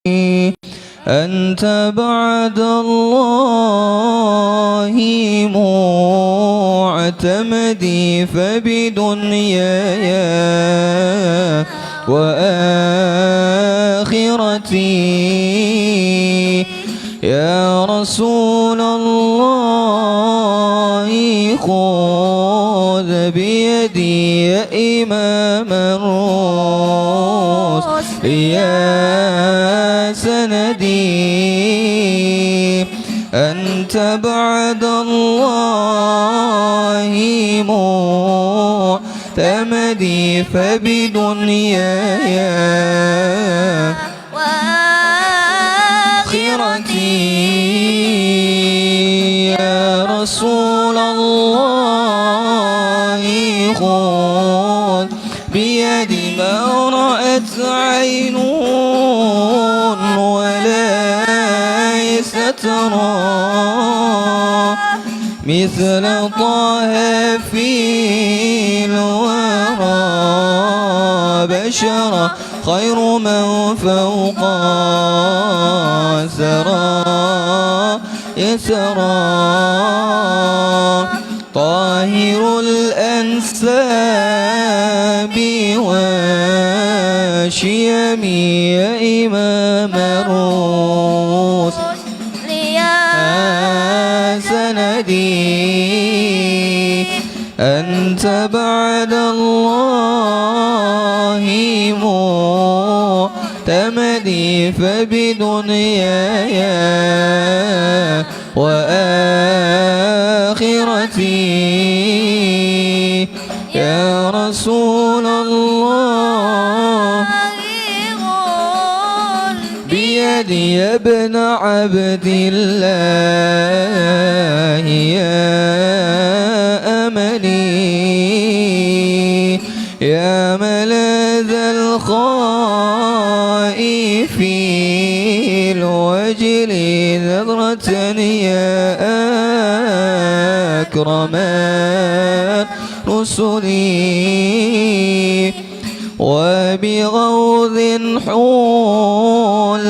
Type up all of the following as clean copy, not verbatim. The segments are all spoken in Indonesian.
أنت بعد الله معتمدي فبدنياي وآخرتي يا رسول الله خذ بيدي يا إمام الرسل يا سندي أنت بعد الله معتمدي فبدنياي وآخرتي يا رسول الله خذ بيدي ما رأت عين وليس ترى مثل طه في الورى بشرا خير من فوق سرى يسرى طاهر الأنساب والشيم يا إمام الرسل يا سندي أنت بعد الله معتمدي فبدنياي وآخرتي يا رسول الله بيدي يا ابن عبد الله يا أملي يا ملاذ الخائفين وجل نظرة يا أكرم الرسل وبغوض حول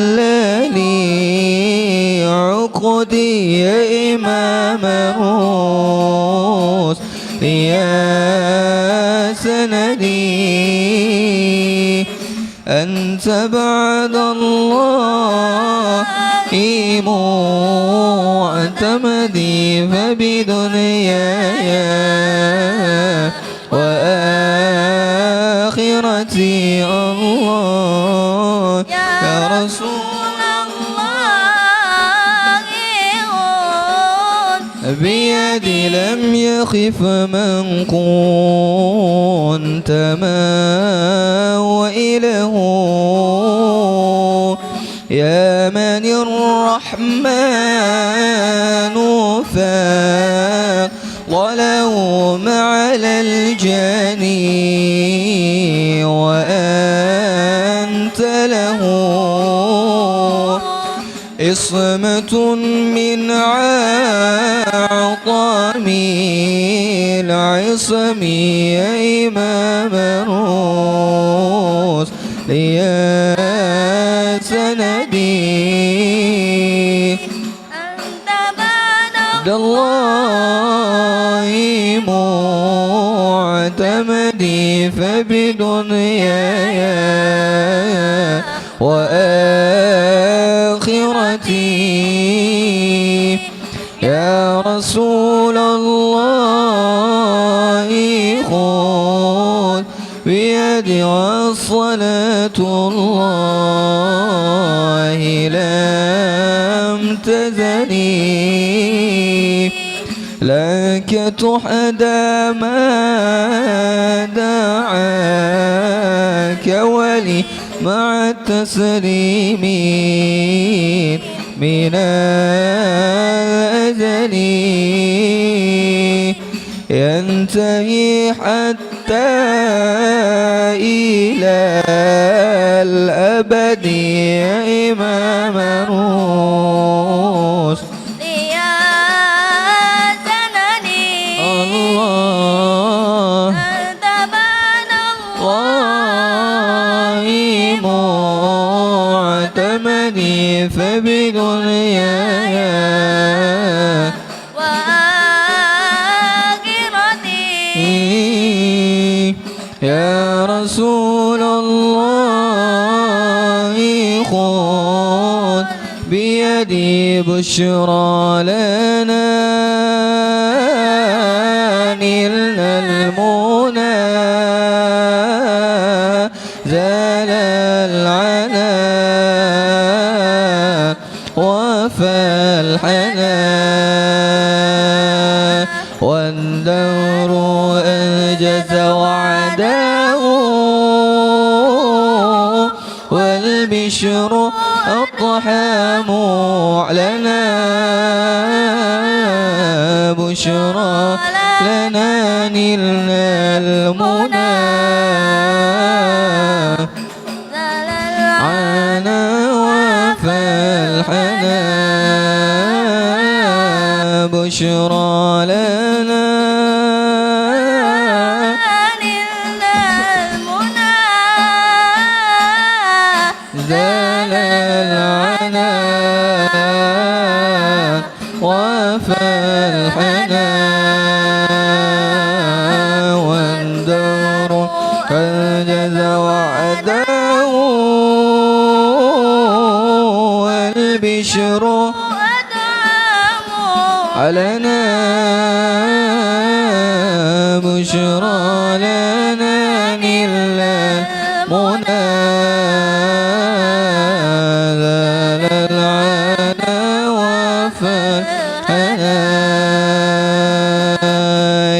لي عقدي يا إمام الرسل يا سندي أنت بعد الله معتمدي فبدنياي وآخرتي الله يا رسول الله بيدي لم يخف من كنت ما وإله يا من الرحمن فضلهم على الجني وأنت له عصمة من عطام العصم يا إمام الرسل يا سندي أنت بعد الله معتمدي فبدنياي وآخرتي يا رسول الله خذ بيدي والصلاة الله لم تزلي لك تحدى ما دعاك ولي مع التسليم من الأزل ينتهي حتى إلى الأبد يا إمام الرسل يا زنني الله أنت بعد الله معتمد لي فبدنياي وآخرتي يا رسول الله خذ بيدي بشرى لنا نلنا المنى زال العنا وفى الحنا والدور أنجز وعده والبشر أضحى معلنا بشرى لنا نلنا المنى عنا وفى الحنا بشرى لنا نلنا المنى زال العنا وفى الحنا والدور أنجز وعده والبشر علنا بشرى لنا نلنا المنى زال العنا وفى الحنا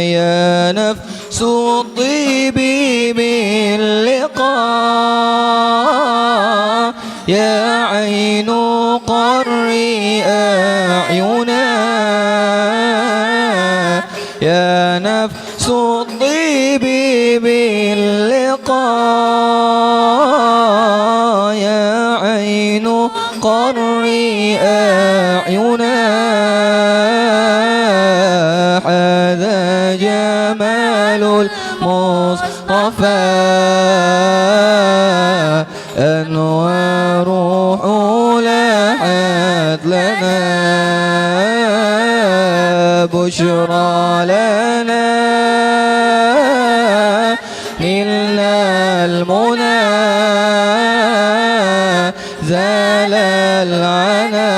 يا نفس الطيب باللقاء يا عين قري أعينا يا نفس الطيب باللقاء يا عين قري أعينا هذا جمال المصطفى أنواره لاحت لنا بشرى لنا نلنا المنى زال العنا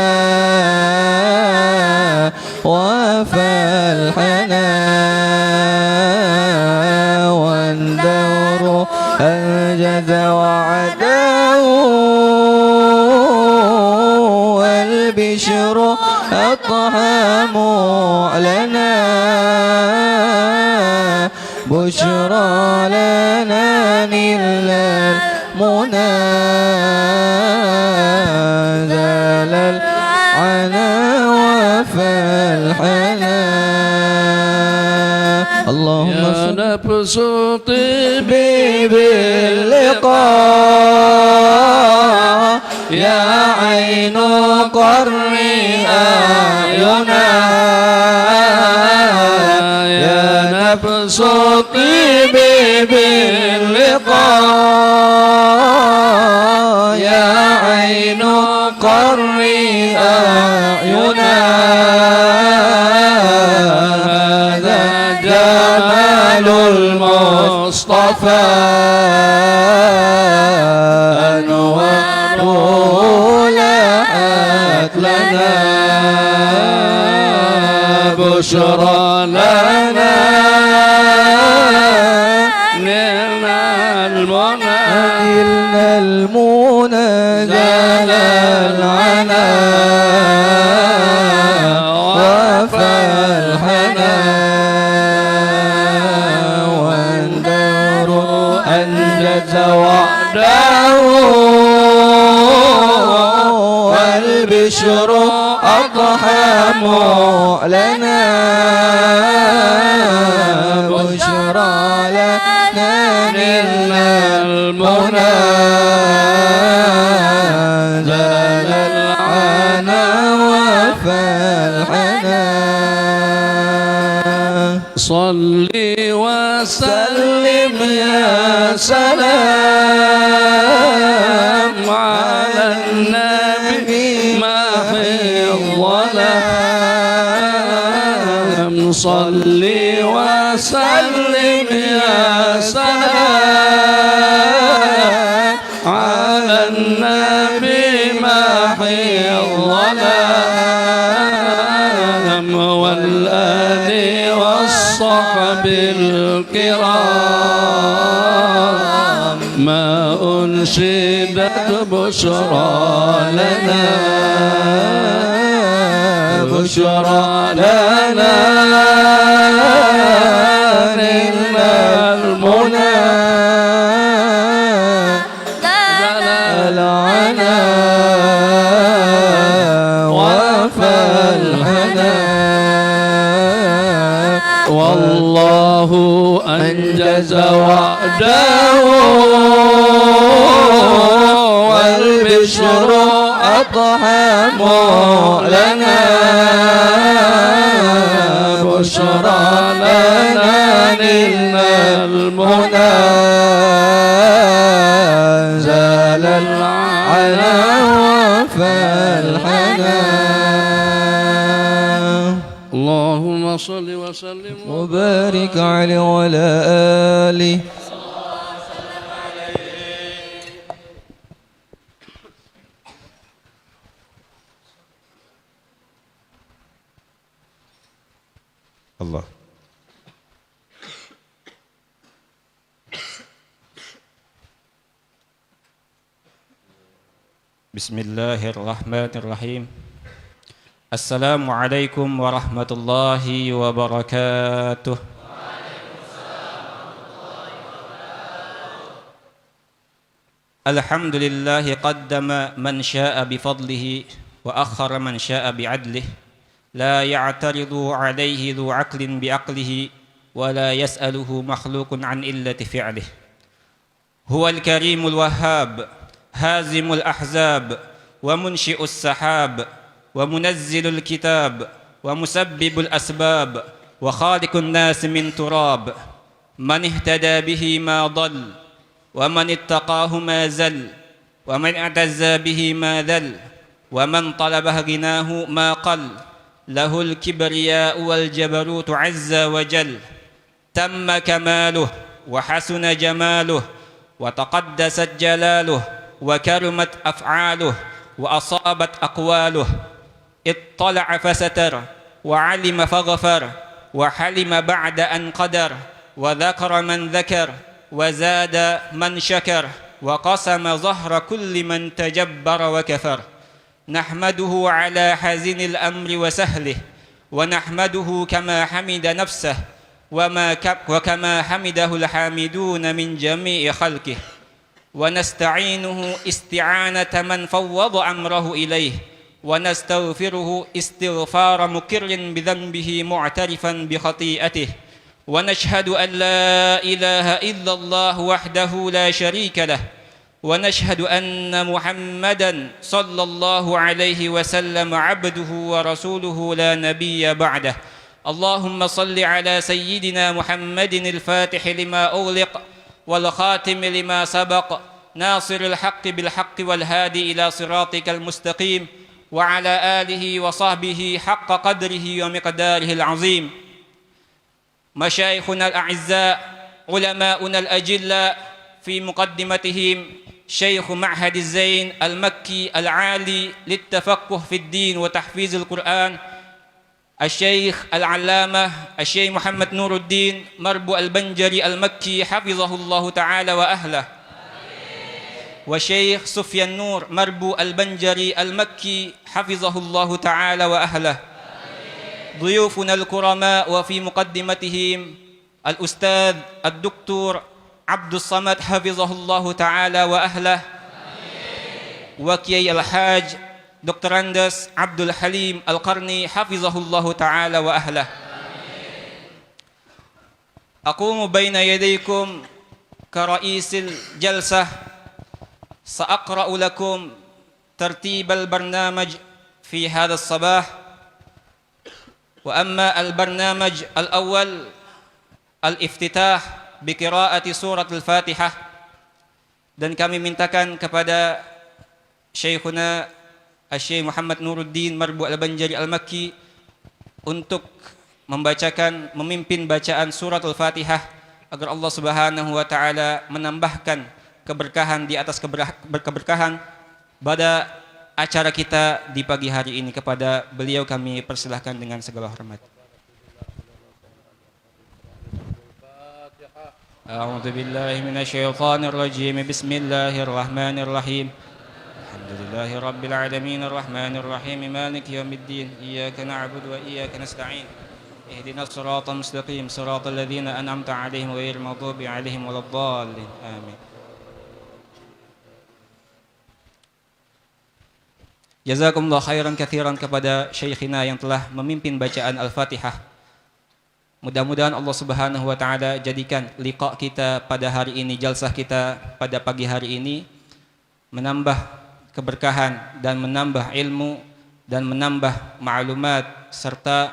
وفى الحنا والدور أنجز وعده والبشر أضحى معلنا بشرى لنا نلنا المنى زال العنا وفى الحنا اللهم صل نفس طيبي باللقاء يا عين قري أعينا يا نفس طيبي باللقاء يا عين قري أعينا هذا جمال المصطفى أنواره لاحت لنا بشرى لنا نلنا المنى نلنا المنى زال العنا وفى الحنا والدور أنجز وعده والبشر أضحى معلنا بشرى لنا نلنا المنى زال العنا وفى الحنا صلي وسلم يا سلام على النبي صل وسلم يا سلام على النبي محي الظلام والآل والصحب الكرام ما أنشدت بشرى لنا بشرى لنا نلنا المنى العنا وفالحنا والله أنجز وعده والبشر أضحى لنا بشرى لنا نلنا المنى زال العنا وفالحنا اللهم صل وسلم وبارك عليه وعلى آله. الله. بسم الله الرحمن الرحيم. السلام عليكم ورحمة الله وبركاته. الحمد لله قدم من شاء بفضله وأخر من شاء بعدله لا يعترض عليه ذو عقل بعقله ولا يسأله مخلوق عن إلة فعله. هو الكريم الوهاب هازم الأحزاب ومنشئ السحاب ومنزل الكتاب ومسبب الأسباب وخالق الناس من تراب. من اهتدى به ما ضل ومن اتقاه ما زل ومن اعتز به ما ذل ومن طلبه غناه ما قل. له الكبرياء والجبروت عز وجل. تم كماله وحسن جماله وتقدست جلاله وكرمت أفعاله وأصابت أقواله. اطلع فستر وعلم فغفر وحلم بعد أن قدر وذكر من ذكر وزاد من شكر وقسم ظهر كل من تجبر وكفر. نحمده على حزن الأمر وسهله ونحمده كما حمد نفسه وكما حمده الحامدون من جميع خلقه. ونستعينه استعانة من فوض أمره إليه ونستغفره استغفار مقر بذنبه معترفا بخطيئته. ونشهد أن لا إله إلا الله وحده لا شريك له ونشهد أن محمدًا صلى الله عليه وسلم عبده ورسوله لا نبي بعده. اللهم صل على سيدنا محمد الفاتح لما أغلق والخاتم لما سبق ناصر الحق بالحق والهادي إلى صراطك المستقيم وعلى آله وصحبه حق قدره ومقداره العظيم. مشايخنا الأعزاء علماؤنا الأجلاء في مقدمتهم شيخ معهد الزين المكي العالي للتفقه في الدين وتحفيظ القرآن الشيخ العلامة الشيخ محمد نور الدين مربو البنجري المكي حفظه الله تعالى وأهله. وشيخ سفيان نور مربو البنجري المكي حفظه الله تعالى وأهله. ضيوفنا الكرماء وفي مقدمتهم الأستاذ الدكتور عبد الصمد حفظه الله تعالى وأهله. وكيي الحاج دكتور أندس عبد الحليم القرني حفظه الله تعالى وأهله. أقوم بين يديكم كرئيس الجلسة سأقرأ لكم ترتيب البرنامج في هذا الصباح. وأما البرنامج الأول الافتتاح بقراءة سورة الفاتحة, dan kami mintakan kepada Syekhuna Syekh Muhammad Nuruddin Marbu Al-Banjari Al-Makki untuk memimpin bacaan suratul Fatihah agar Allah Subhanahu wa taala menambahkan keberkahan di atas keberkahan pada acara kita di pagi hari ini. Kepada beliau kami persilahkan dengan segala hormat. A'udzu billahi minasyaitonir rajim. Bismillahirrahmanirrahim. Alhamdulillahi rabbil alamin arrahmanir rahim maliki yaumiddin iyyaka na'budu wa iyyaka nasta'in ihdinas siratal mustaqim siratal ladzina an'amta 'alaihim ghairil maghdubi 'alaihim waladdallin amin. Jazakumullah khairan katsiran kepada syekhina yang telah memimpin bacaan Al-Fatihah. Mudah-mudahan Allah Subhanahu wa taala jadikan liqa kita pada hari ini, jalsah kita pada pagi hari ini menambah keberkahan dan menambah ilmu dan menambah maklumat serta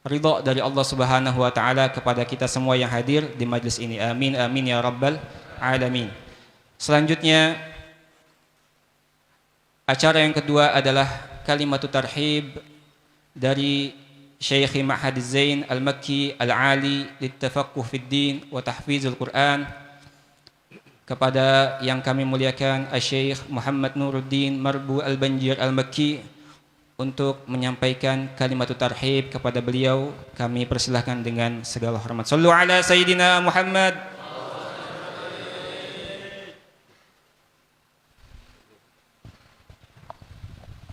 ridha dari Allah Subhanahu wa taala kepada kita semua yang hadir di majlis ini. Amin amin ya rabbal alamin. Selanjutnya acara yang kedua adalah kalimatut tarhib dari Syekh Ma'had Az-Zain Al-Makki Al-Ali Littafaqquh fid Din wa Tahfizul Quran, kepada yang kami muliakan Syekh Muhammad Nuruddin Marbu Al-Banjir Al-Makki untuk menyampaikan kalimatut tarhib. Kepada beliau kami persilahkan dengan segala hormat. Sallu ala Sayyidina Muhammad.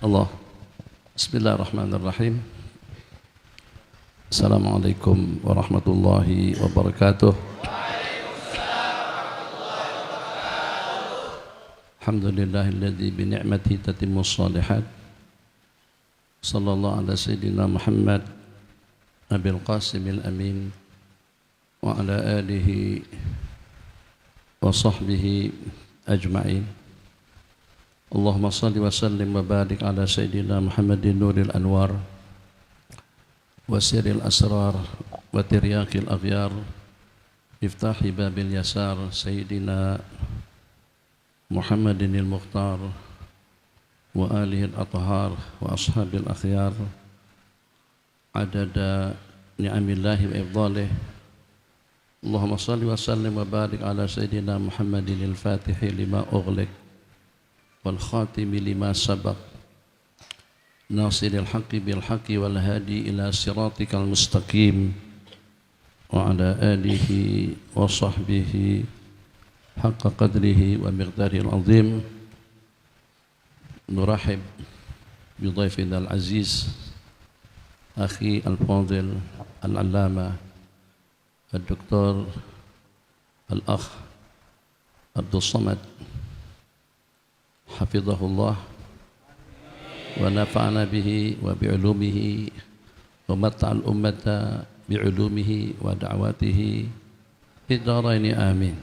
Allah. Bismillahirrahmanirrahim. Assalamualaikum warahmatullahi wabarakatuh. Alhamdulillahilladzi bi ni'matihi tatimmus shalihat. Sallallahu ala sayyidina Muhammad Nabil Qasimil Amin wa ala alihi wa sahbihi ajma'in. Allahumma salli wa sallim wa barik ala sayyidina Muhammadin nuril anwar wa sirril asrar wa tiryaqil aghyar iftahi babil yasar sayyidina Muhammadin al-Mukhtar wa alihi al-athhar wa ashabil akhyar adada ni'amillahi wa ifdalih. Allahumma salli wa sallim wa barik ala sayyidina Muhammadin al-Fatihi lima ughliq wal khatimi lima sabaq nasiril haqqi bil haqqi wal hadi ila siratikal mustaqim wa ala alihi wa sahbihi haqqa qadrihi wa miqdaril azim. Nurahib bi dhaifina al-aziz akhi al-fadil al-allama al-doktor al-akh Abdul Samad hafizahullah wa nafa'ana bihi wa bi'ulumihi wa mata'al ummata bi'ulumihi wa da'watihi fid dharaini amin.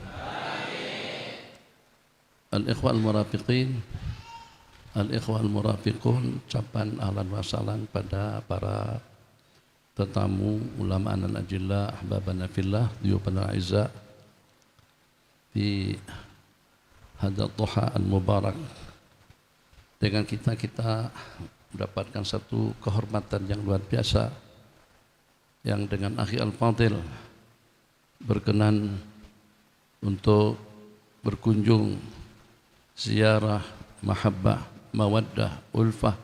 Al-ikhwa al-murafiqin, al-ikhwa al-murafiqun, ucapan ahlan wa sahlan pada para tetamu ulama al-ajillah ahbabana fillah diyuban al-aizza di hadal duha al-mubarak. Dengan kita mendapatkan satu kehormatan yang luar biasa yang dengan akhi al-fadil berkenan untuk berkunjung ziarah mahabbah, mawaddah, ulfah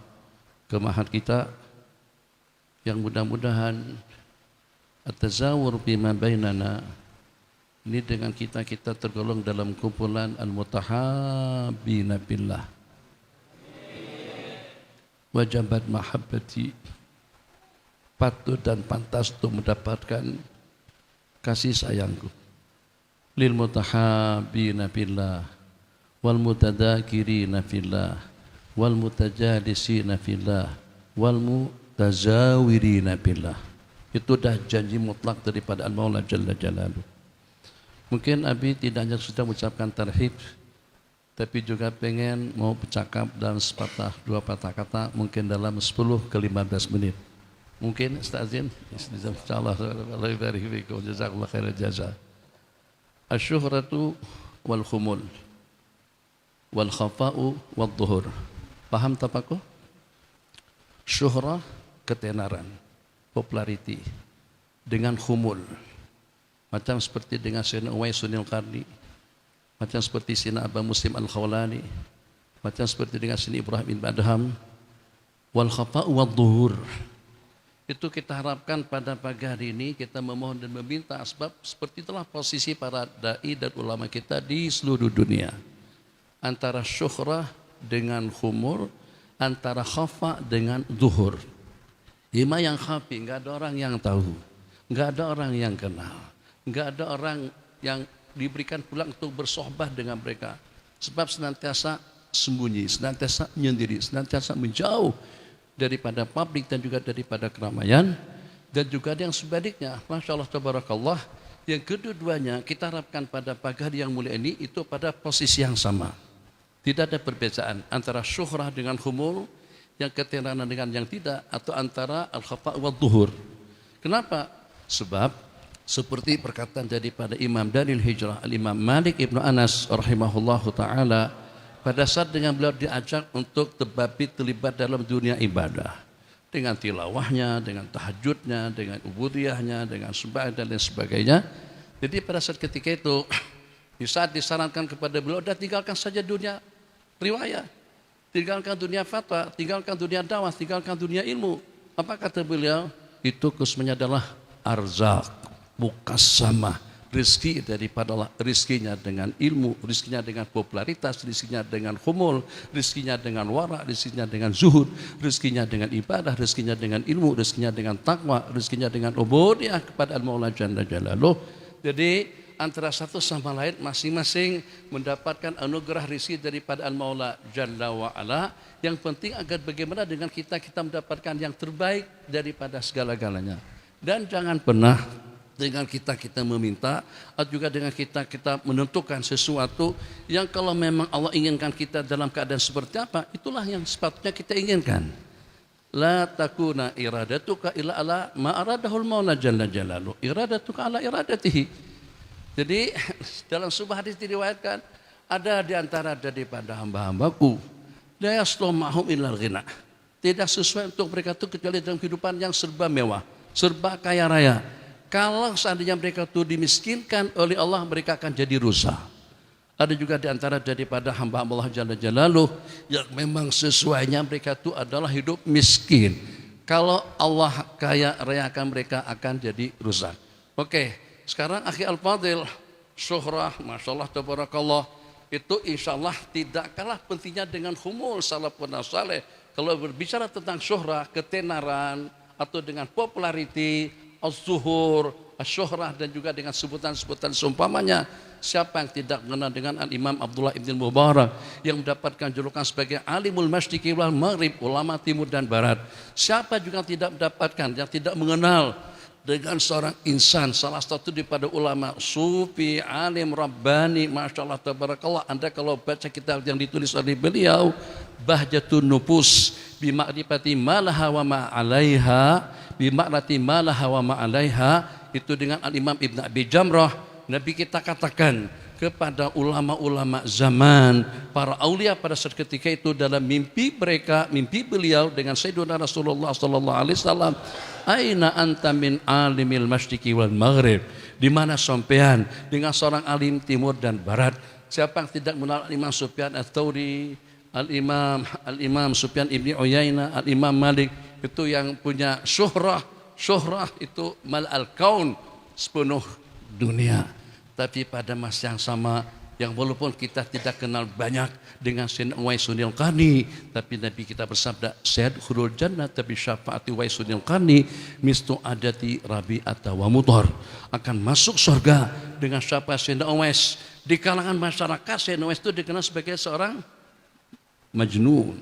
ke mahad kita, yang mudah-mudahan at-tazawur bima bainana ini dengan kita tergolong dalam kumpulan al-mutahabbina billah. Wajabat mahabbati, patut dan pantas untuk mendapatkan kasih sayangku. Lil mutahabbina billah wal mutadzakirina fillah wal mutajalisina fillah wal mutazawirina billah. Itu dah janji mutlak daripada Al-Maula Jalla Jalaluh. Mungkin Abi tidak hanya sudah mengucapkan tarhib, tapi juga pengen mau bercakap dalam sepatah dua patah kata, mungkin dalam 10 ke 15 menit. Mungkin Ustazin, insyaallah Allah barik fikum, jazakallahu khairan jaza. Asy-syuhratu wal khumul wal khafa'u wad dhuhur. Paham tapaku? Syuhrah ketenaran, popularity dengan khumul. Macam seperti dengan Sayyidina Uwais Sunil Qarni, macam seperti Sayyidina Aba Muslim Al-Khawlani, macam seperti dengan Sayyidina Ibrahim bin Adham, wal khata'u wad dhuhur. Itu kita harapkan pada pagi hari ini kita memohon dan meminta, sebab seperti itulah posisi para dai dan ulama kita di seluruh dunia. Antara syuhrah dengan khumur, antara khafa dengan zuhur. Ima yang khafi, enggak ada orang yang tahu, enggak ada orang yang kenal, enggak ada orang yang diberikan pulang untuk bersohbah dengan mereka. Sebab senantiasa sembunyi, senantiasa menyendiri, senantiasa menjauh daripada publik dan juga daripada keramaian. Dan juga ada yang sebaliknya, Masya Allah Tabarakallah, yang kedua-duanya kita harapkan pada pagi hari yang mulia ini itu pada posisi yang sama. Tidak ada perbedaan antara syuhrah dengan khumul, yang keteranan dengan yang tidak, atau antara al-khafa wa dhuhur. Kenapa? Sebab seperti perkataan daripada Imam Daril Hijrah Al-Imam Malik Ibn Anas rahimahullahu ta'ala, pada saat dengan beliau diajak untuk terlibat dalam dunia ibadah, dengan tilawahnya, dengan tahajudnya, dengan ubudiyahnya, dengan sembahyang dan lain sebagainya. Jadi pada saat ketika itu, di saat disarankan kepada beliau, udah tinggalkan saja dunia riwayat, tinggalkan dunia fatwa, tinggalkan dunia dakwah, tinggalkan dunia ilmu. Apa kata beliau? Itu khususnya adalah arzak, muqassamah, rizki daripada Allah, rizkinya dengan ilmu, rizkinya dengan popularitas, rizkinya dengan khumul, rizkinya dengan wara, rizkinya dengan zuhud, rizkinya dengan ibadah, rizkinya dengan ilmu, rizkinya dengan takwa, rizkinya dengan ubudiyah kepada Al-Maula Jalla Jalaluh. Jadi antara satu sama lain masing-masing mendapatkan anugerah rizki daripada Al-Maula Jalla wa'ala. Yang penting agar bagaimana dengan kita mendapatkan yang terbaik daripada segala-galanya. Dan jangan pernah dengan kita meminta, atau juga dengan kita menentukan sesuatu yang kalau memang Allah inginkan kita dalam keadaan seperti apa, itulah yang sepatutnya kita inginkan. La takuna iradatuka illa ala ma aradahul maula jalla jalaluh, iradatuka ala iradatihi. Jadi dalam sebuah hadis diriwayatkan, ada di antara daripada hamba-hambaku la yaslamahum illal ghina, tidak sesuai untuk mereka itu kecuali dalam kehidupan yang serba mewah, serba kaya raya. Kalau seandainya mereka itu dimiskinkan oleh Allah, mereka akan jadi rusak. Ada juga di antara daripada hamba Allah Jalla Jalaluh yang memang sesuainya mereka itu adalah hidup miskin. Kalau Allah kaya rayakan, mereka akan jadi rusak. Oke, sekarang akhi al-fadil, syuhrah, Masya Allah Tabarakallah, itu insya Allah tidak kalah pentingnya dengan khumul salafun saleh. Kalau berbicara tentang syuhrah, ketenaran, atau dengan popularity, az-zuhur, az-syuhrah, dan juga dengan sebutan-sebutan seumpamanya. Siapa yang tidak mengenal dengan Al-Imam Abdullah Ibn Mubarak yang mendapatkan julukan sebagai alimul masyriqi wal maghrib, ulama timur dan barat? Siapa juga yang tidak mendapatkan, yang tidak mengenal dengan seorang insan, salah satu daripada ulama sufi, alim, rabbani, Masya Allah Tabarakallah. Anda kalau baca kitab yang ditulis oleh beliau, Bahjatun Nufus bima'rifati malaha wa ma'alaiha, bima'rifati malaha wa ma'alaiha, itu dengan Al-Imam Ibn Abi Jamrah. Nabi kita katakan kepada ulama-ulama zaman, para aulia pada saat ketika itu dalam mimpi mereka, mimpi beliau dengan Sayyidina Rasulullah sallallahu alaihi wasallam, aina anta min alimil masyriqi wal maghrib, di mana sampean dengan seorang alim timur dan barat? Siapa yang tidak mengenal Imam Sufyan Ats-Tsauri, Al-Imam Sufyan Ibni Uyainah, Al-Imam Malik, itu yang punya syuhrah itu mal al-kaun, sepenuh dunia. Tapi pada masa yang sama, yang walaupun kita tidak kenal banyak dengan Sayyidina Uwais Sunil Qarni, tapi Nabi kita bersabda, sayadkhulul jannah tapi syafaati Uwais Sunil Qarni mistu adati Rabi'ata wa Mudhar, akan masuk surga dengan syafaat Sayyidina Uwais. Di kalangan masyarakat, Sayyidina Uwais itu dikenal sebagai seorang majnun,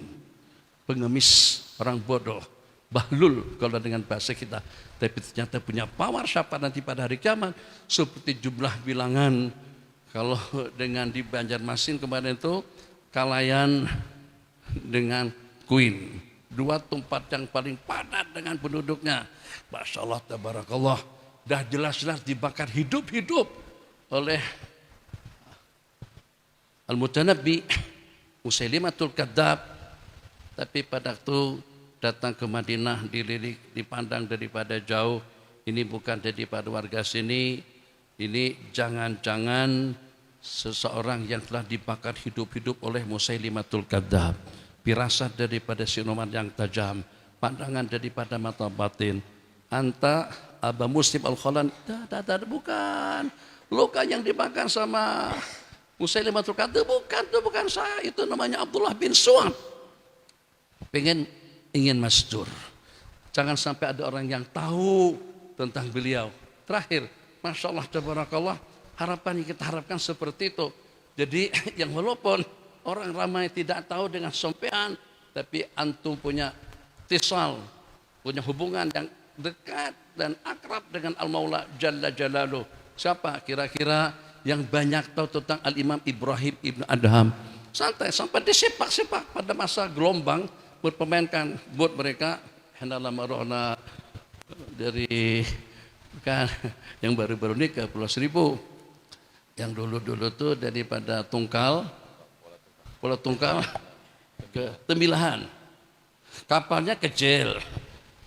pengemis, orang bodoh, bahlul kalau dengan bahasa kita. Tapi ternyata punya power syafaat nanti pada hari kiamat seperti jumlah bilangan. Kalau dengan di Banjarmasin kemarin itu Kalayan dengan Queen, dua tempat yang paling padat dengan penduduknya. Masya Allah Tabarakallah, dah jelas-jelas dibakar hidup-hidup oleh Al-Mutanabbi, Musailimatul Kadzdzab. Tapi pada waktu datang ke Madinah, dilirik, dipandang daripada jauh, ini bukan daripada warga sini, ini jangan-jangan seseorang yang telah dibakar hidup-hidup oleh Musailimatul Kadzdzab. Firasat daripada siluman yang tajam, pandangan daripada mata batin. Anta Aba Muslim Al-Khalan, bukan. Luka yang dibakar sama Musailimatul Kadzdzab, bukan saya, itu namanya Abdullah bin Su'ab. Ingin masjur. Jangan sampai ada orang yang tahu tentang beliau. Terakhir, Masya Allah, tabarakallah, harapan yang kita harapkan seperti itu. Jadi yang walaupun orang ramai tidak tahu dengan sampean, tapi antum punya tisal, punya hubungan yang dekat dan akrab dengan Al-Maula Jalla Jalaluh. Siapa kira-kira yang banyak tahu tentang Al-Imam Ibrahim Ibn Adham? Santai, sampai disepak-sepak pada masa gelombang, berpemainkan buat mereka hendalah marona dari kan yang baru-baru nikah Pulau Seribu, yang dulu-dulu tuh daripada Pulau Tungkal ke Tembilahan, kapalnya kecil,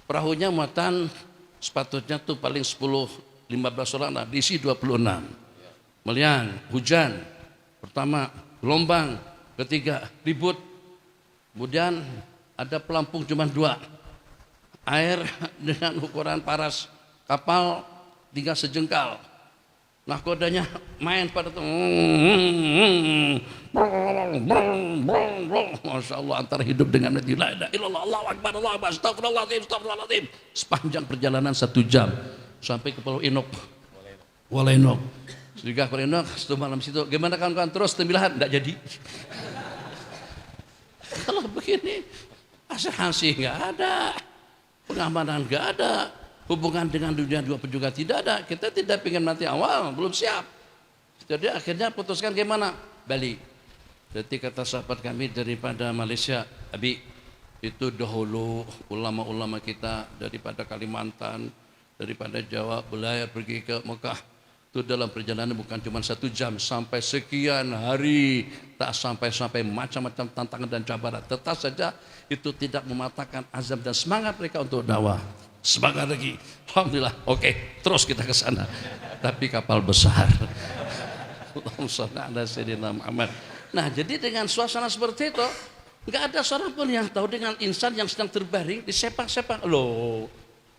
perahunya muatan sepatutnya tuh paling 10-15 orang, nah, diisi 26. Melian, hujan pertama, gelombang ketiga, ribut, kemudian ada pelampung cuma 2, air dengan ukuran paras kapal tinggal sejengkal, nahkodanya main pada itu, Masya Allah, antara hidup dengan mati, la ilaha illallah, Allahu Akbar, Allahu Akbar, astagfirullahaladzim. Sepanjang perjalanan 1 jam sampai ke Pulau Inok, Walainok. Sudah Pulau Inok, setelah malam situ, gimana kawan-kawan, terus Tembilahan? Tidak jadi. Kalau begini, asuransi nggak ada, pengamanan nggak ada, hubungan dengan dunia juga tidak ada. Kita tidak ingin mati awal, belum siap. Jadi akhirnya putuskan gimana? Bali. Jadi kata sahabat kami daripada Malaysia, Abi, itu dahulu ulama-ulama kita daripada Kalimantan, daripada Jawa, belayar pergi ke Mekah. Itu dalam perjalanan bukan cuma 1 jam, sampai sekian hari, tak sampai macam-macam tantangan dan cabaran. Tetap saja itu tidak mematahkan azam dan semangat mereka untuk dakwah. Semangat lagi, alhamdulillah. Oke, terus kita ke sana. Tapi kapal besar. Allahumma shalli ala sayyidina Muhammad. Nah, jadi dengan suasana seperti itu, nggak ada seorang pun yang tahu dengan insan yang sedang terbaring disepak-sepak. Loh,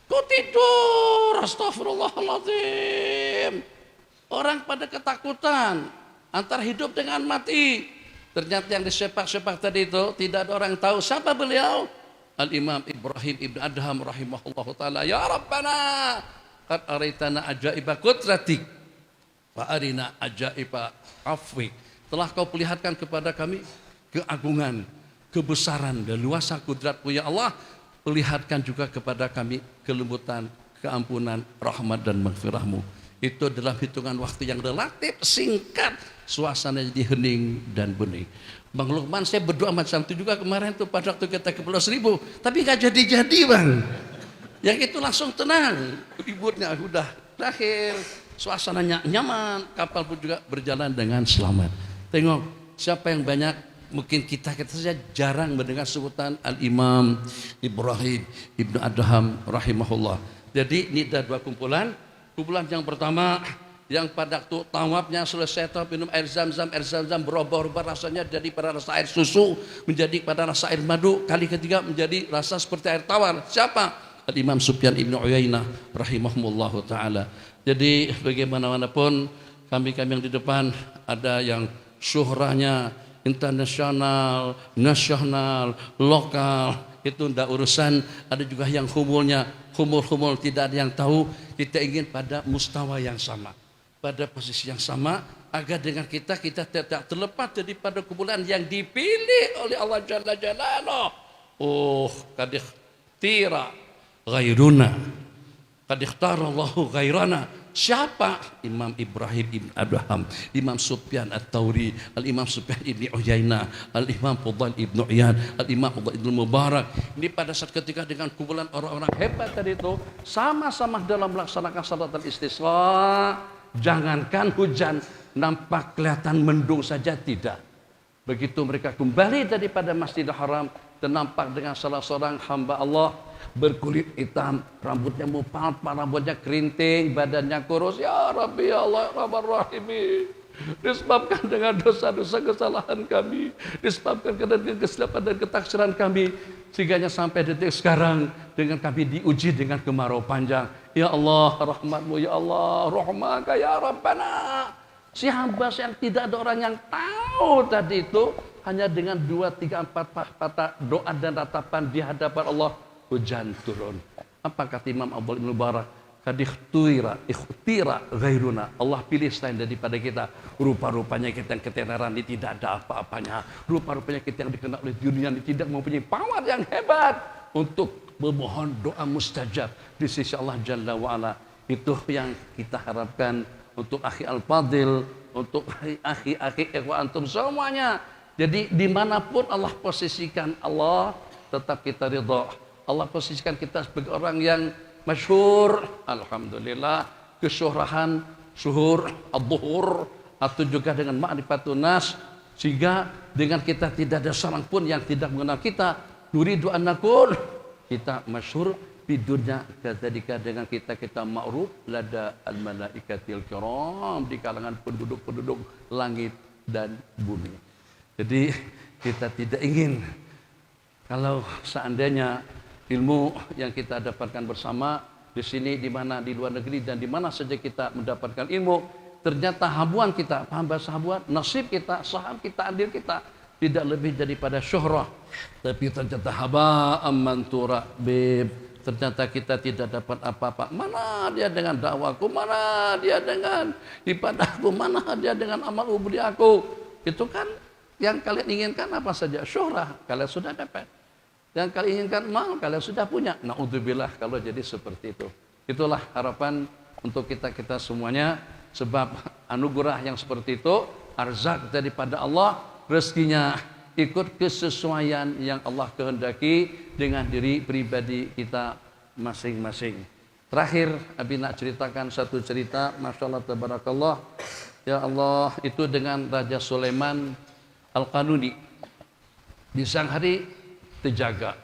kok tidur? Astagfirullahaladzim. Orang pada ketakutan antara hidup dengan mati. Ternyata yang disepak-sepak tadi itu tidak ada orang tahu siapa beliau. Al-Imam Ibrahim Ibn Adham rahimahullah ta'ala. Ya Rabbana, qad araitana ajaiba qudratik wa arina ajaiba afwik. Telah kau perlihatkan kepada kami keagungan, kebesaran dan luasa kudratmu ya Allah. Perlihatkan juga kepada kami kelembutan, keampunan, rahmat dan maghfirahmu. Itu dalam hitungan waktu yang relatif singkat, suasana jadi hening dan bening. Bang Lukman, saya berdoa macam itu juga kemarin tuh pada waktu kita ke Pulau Seribu, tapi nggak jadi bang. Yang itu langsung tenang, ributnya udah berakhir, suasananya nyaman, kapal pun juga berjalan dengan selamat. Tengok siapa yang banyak, mungkin kita saja jarang mendengar sebutan Al-Imam Ibrahim Ibn Adham rahimahullah. Jadi ini ada 2 kumpulan. Kumpulan yang pertama, yang pada waktu tawafnya selesai tawaf minum air zam-zam berubah-ubah rasanya dari pada rasa air susu menjadi pada rasa air madu. Kali ketiga menjadi rasa seperti air tawar. Siapa? Al-Imam Sufyan Ibn Uyainah rahimahumullahu ta'ala. Jadi bagaimanapun kami yang di depan ada yang syuhranya internasional, nasional, lokal, itu tidak urusan. Ada juga yang humulnya, humul tidak ada yang tahu. Kita ingin pada mustawa yang sama, pada posisi yang sama, agar dengan kita tidak terlepas daripada kumpulan yang dipilih oleh Allah Jalla Jalaluh. Qad ikhtira ghairuna, qad ikhtara Allahu ghairana. Siapa? Imam Ibrahim Ibn Adham, Imam Sufyan At-Tauri, Al-Imam Sufyan Ibn Uyainah, Al-Imam Fudail Ibn Iyad, Al-Imam Fudail Ibn Mubarak. Ini pada saat ketika dengan kumpulan orang-orang hebat tadi itu sama-sama dalam melaksanakan salat al-istisqa. Jangankan hujan, nampak kelihatan mendung saja tidak. Begitu mereka kembali daripada Masjidil Haram, ternampak dengan salah seorang hamba Allah berkulit hitam, rambutnya mupal, rambutnya kerinting, badannya kurus. Ya Rabbi, ya Allah, Rahman Rahimi, disebabkan dengan dosa-dosa kesalahan kami, disebabkan dengan kesilapan dan ketaksiran kami, sehingga sampai detik sekarang dengan kami diuji dengan kemarau panjang. Ya Allah, rahmatmu, ya Allah, rahmaka, ya Rabbana. Si hamba yang tidak ada orang yang tahu tadi itu, hanya dengan 2, 3, 4 patah doa dan ratapan di hadapan Allah, hujan turun. Apa kata Imam Abdul Ibn Mubarak? Kadikhtira, ikhtira ghairuna. Allah pilih selain daripada kita. Rupa-rupanya kita yang ketenaran ini tidak ada apa-apanya. Rupa-rupanya kita yang dikenal oleh dunia ini tidak mempunyai power yang hebat untuk memohon doa mustajab di sisi Allah Jalla wa'ala. Itu yang kita harapkan untuk akhi al-fadil, untuk akhi-akhi ikhwan antum semuanya. Jadi dimanapun Allah posisikan, Allah tetap kita ridha. Allah posisikan kita sebagai orang yang masyhur, alhamdulillah, kesyuhrahan, syuhur, ad-duhur, atau juga dengan ma'rifatun nas, sehingga dengan kita tidak ada seorang pun yang tidak mengenal kita. Nuridu an nakun, kita masyhur di dunia, ketika dengan kita ma'ruf lada al-malaikatil kiram, di kalangan penduduk-penduduk langit dan bumi. Jadi kita tidak ingin kalau seandainya ilmu yang kita dapatkan bersama di sini, di mana di luar negeri dan di mana saja kita mendapatkan ilmu, ternyata habuan kita, paham bahasa habuan, nasib kita, saham kita, andil kita tidak lebih daripada syuhrah, tapi ternyata haba ammantura bib, ternyata kita tidak dapat apa-apa. Mana dia dengan dakwaku, mana dia dengan ibadahku, mana dia dengan amal ubudiyaku. Itu kan yang kalian inginkan apa saja, syuhrah, kalian sudah dapat. Yang kalian inginkan mal, kalian sudah punya. Na'udzubillah kalau jadi seperti itu. Itulah harapan untuk kita semuanya. Sebab anugerah yang seperti itu, arzak daripada Allah, rezekinya ikut kesesuaian yang Allah kehendaki dengan diri pribadi kita masing-masing. Terakhir, Abi nak ceritakan satu cerita, Masya Allah, tabarakallah. Ya Allah, itu dengan Raja Sulaiman Al-Qanuni. Di siang hari terjaga,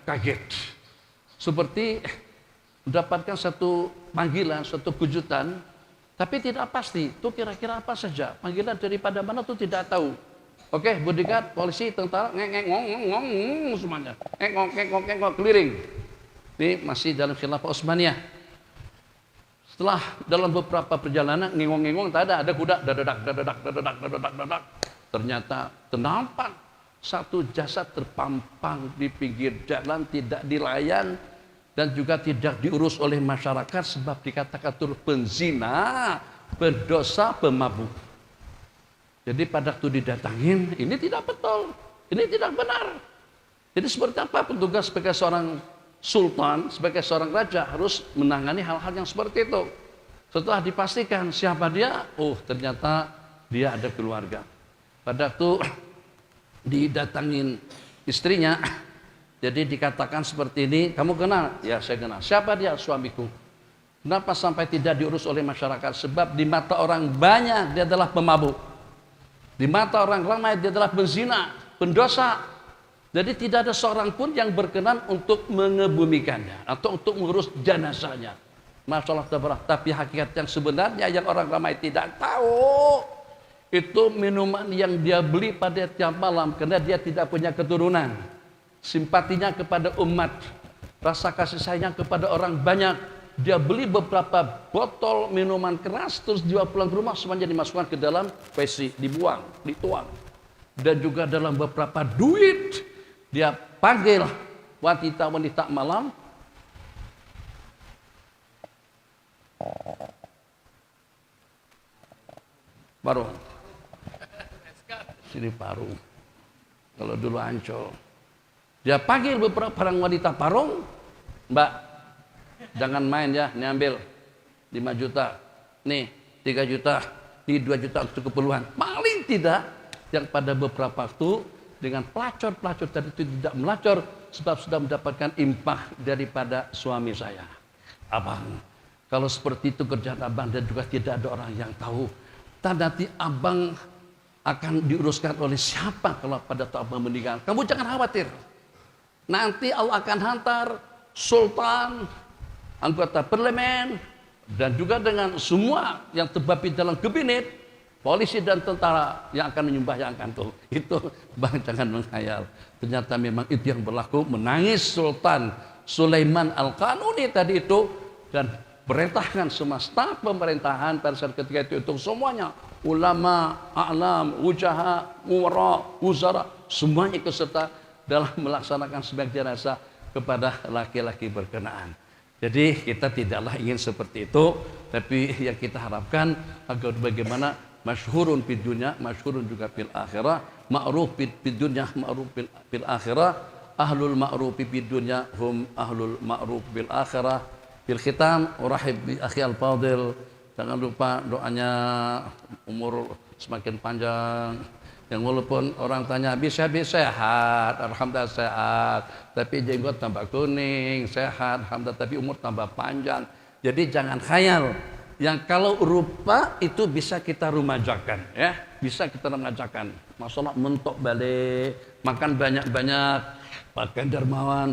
kaget. Seperti mendapatkan satu panggilan, satu kejutan, tapi tidak pasti. Itu kira-kira apa saja. Panggilan daripada mana itu tidak tahu. Oke, bodyguard, polisi, tentara, ngeng semuanya. Ngeng keliling. Ini masih dalam khilafah Utsmaniyah. Setelah dalam beberapa perjalanan ngengong tak ada kuda dadak. Ternyata ternampak satu jasad terpampang di pinggir jalan, tidak dilayan dan juga tidak diurus oleh masyarakat sebab dikatakan turut penzina, pendosa, pemabuk. Jadi pada waktu didatangin, ini tidak betul, ini tidak benar. Jadi seperti apa petugas sebagai seorang sultan, sebagai seorang raja harus menangani hal-hal yang seperti itu. Setelah dipastikan siapa dia, ternyata dia ada keluarga. Pada waktu didatangin istrinya, jadi dikatakan seperti ini, kamu kenal? Ya, saya kenal. Siapa dia? Suamiku. Kenapa sampai tidak diurus oleh masyarakat? Sebab di mata orang banyak dia adalah pemabuk. Di mata orang ramai dia adalah penzina, pendosa. Jadi tidak ada seorang pun yang berkenan untuk mengebumikannya atau untuk mengurus jenazahnya. Masya Allah, tapi hakikat yang sebenarnya yang orang ramai tidak tahu, itu minuman yang dia beli pada tiap malam karena dia tidak punya keturunan. Simpatinya kepada umat, rasa kasih sayang kepada orang banyak. Dia beli beberapa botol minuman keras, terus dibawa pulang ke rumah, semuanya dimasukkan ke dalam WC, dibuang, dituang. Dan juga dalam beberapa duit, dia panggil wanita-wanita malam. Parung. Sini Parung. Kalau dulu Ancol. Dia panggil beberapa orang wanita Parung. Mbak, jangan main ya, ini ambil 5 juta. Nih 3 juta. Ini 2 juta untuk keperluan. Paling tidak yang pada beberapa waktu dengan pelacur-pelacur tadi itu tidak melacur sebab sudah mendapatkan impah daripada suami saya. Abang, kalau seperti itu kerjaan abang dan juga tidak ada orang yang tahu, nanti abang akan diuruskan oleh siapa kalau pada tahap meninggal. Kamu jangan khawatir. Nanti Allah akan hantar sultan, anggota parlemen, dan juga dengan semua yang terbabi dalam kabinet, polisi dan tentara yang akan menyembahyangkan tuh. Itu bang, jangan menghayal. Ternyata memang itu yang berlaku. Menangis Sultan Sulaiman Al-Qanuni tadi itu, dan perintahkan semua staf pemerintahan pada saat ketika itu semuanya, ulama, a'lam, ujaha, umara, uzara, semuanya ikut serta dalam melaksanakan sembahyang jenazah kepada laki-laki berkenaan. Jadi kita tidaklah ingin seperti itu, tapi yang kita harapkan agar bagaimana masyhurun fid dunya, masyhurun juga fil akhirah, ma'ruf fid dunya, ma'ruf fil akhirah, ahlul ma'ruf fid dunya hum ahlul ma'ruf bil akhirah. Bil khitam urahib bi akhi al-fadil, jangan lupa doanya umur semakin panjang. Yang walaupun orang tanya bisa sehat, alhamdulillah sehat, tapi jenggot tambah kuning, sehat, alhamdulillah, tapi umur tambah panjang. Jadi jangan khayal yang kalau rupa itu bisa kita rumajakan, ya, bisa kita rumajakan. Masalah mentok balik, makan banyak-banyak, pakai dermawan,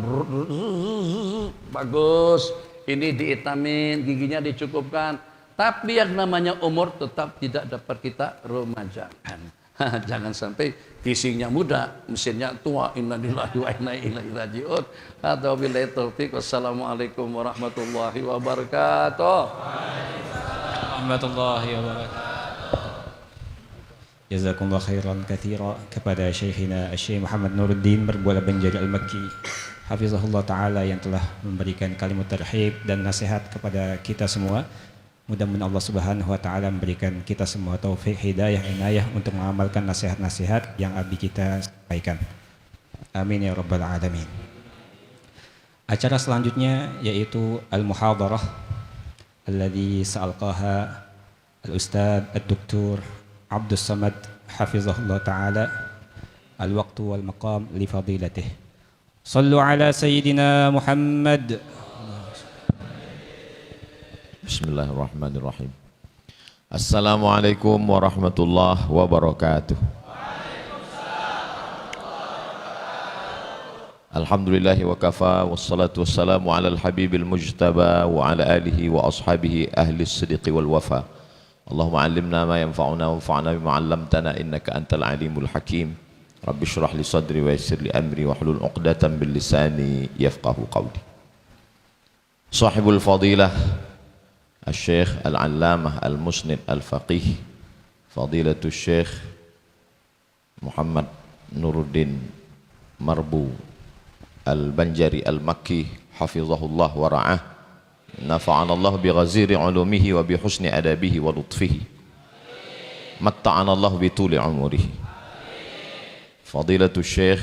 bagus, ini diitamin, giginya dicukupkan. Tapi yang namanya umur tetap tidak dapat kita rumajakan. Jangan sampai casingnya muda, mesinnya tua. Innalillahi wa inna ilaihi raji'un. Hadza billahi taufiq. Wassalamualaikum warahmatullahi wabarakatuh. Warahmatullahi wabarakatuh. Jazakumullah khairan katsira kepada Syekhina Syekh Muhammad Nuruddin Marbu Al-Banjari Al-Makki, hafizahullah taala, yang telah memberikan kalimat tarhib dan nasihat kepada kita semua. Mudah-mudahan Allah Subhanahu wa taala memberikan kita semua taufik, hidayah, inayah untuk mengamalkan nasihat-nasihat yang abi kita sampaikan. Amin ya rabbal alamin. Acara selanjutnya yaitu al-muhadarah alladhi sa'alqaha al-ustad ad-doktor Abdus Samad hafizahullah taala. Al-waqtu wal maqam li fadilatih. Sallu ala sayyidina Muhammad. Bismillahirrahmanirrahim. Assalamualaikum warahmatullahi wabarakatuh. Alhamdulillahi wa kafa, wassalatu wassalamu ala al-habibil mujtaba wa ala alihi wa ashabihi ahli as-sidqi wal wafa. Allahumma allimna ma yanfa'una wanfa'na bima 'allamtana innaka antal alimul hakim. Rabbi shrah li sadri wa yassir li amri wahlul 'uqdatam bil lisani yafqahu qawli. Sahibul fadilah Al-Syekh Al-Allamah Al-Musnid Al-Faqih Fadilatul Syekh Muhammad Nuruddin Marbu Al-Banjari Al-Makki hafizahullah wa ra'ah, nafa'ana Allah bi ghaziri ulumihi wa bi husni adabihi wa lutfihi, matta'ana Allah bi tuli umurihi. Fadilatul Syekh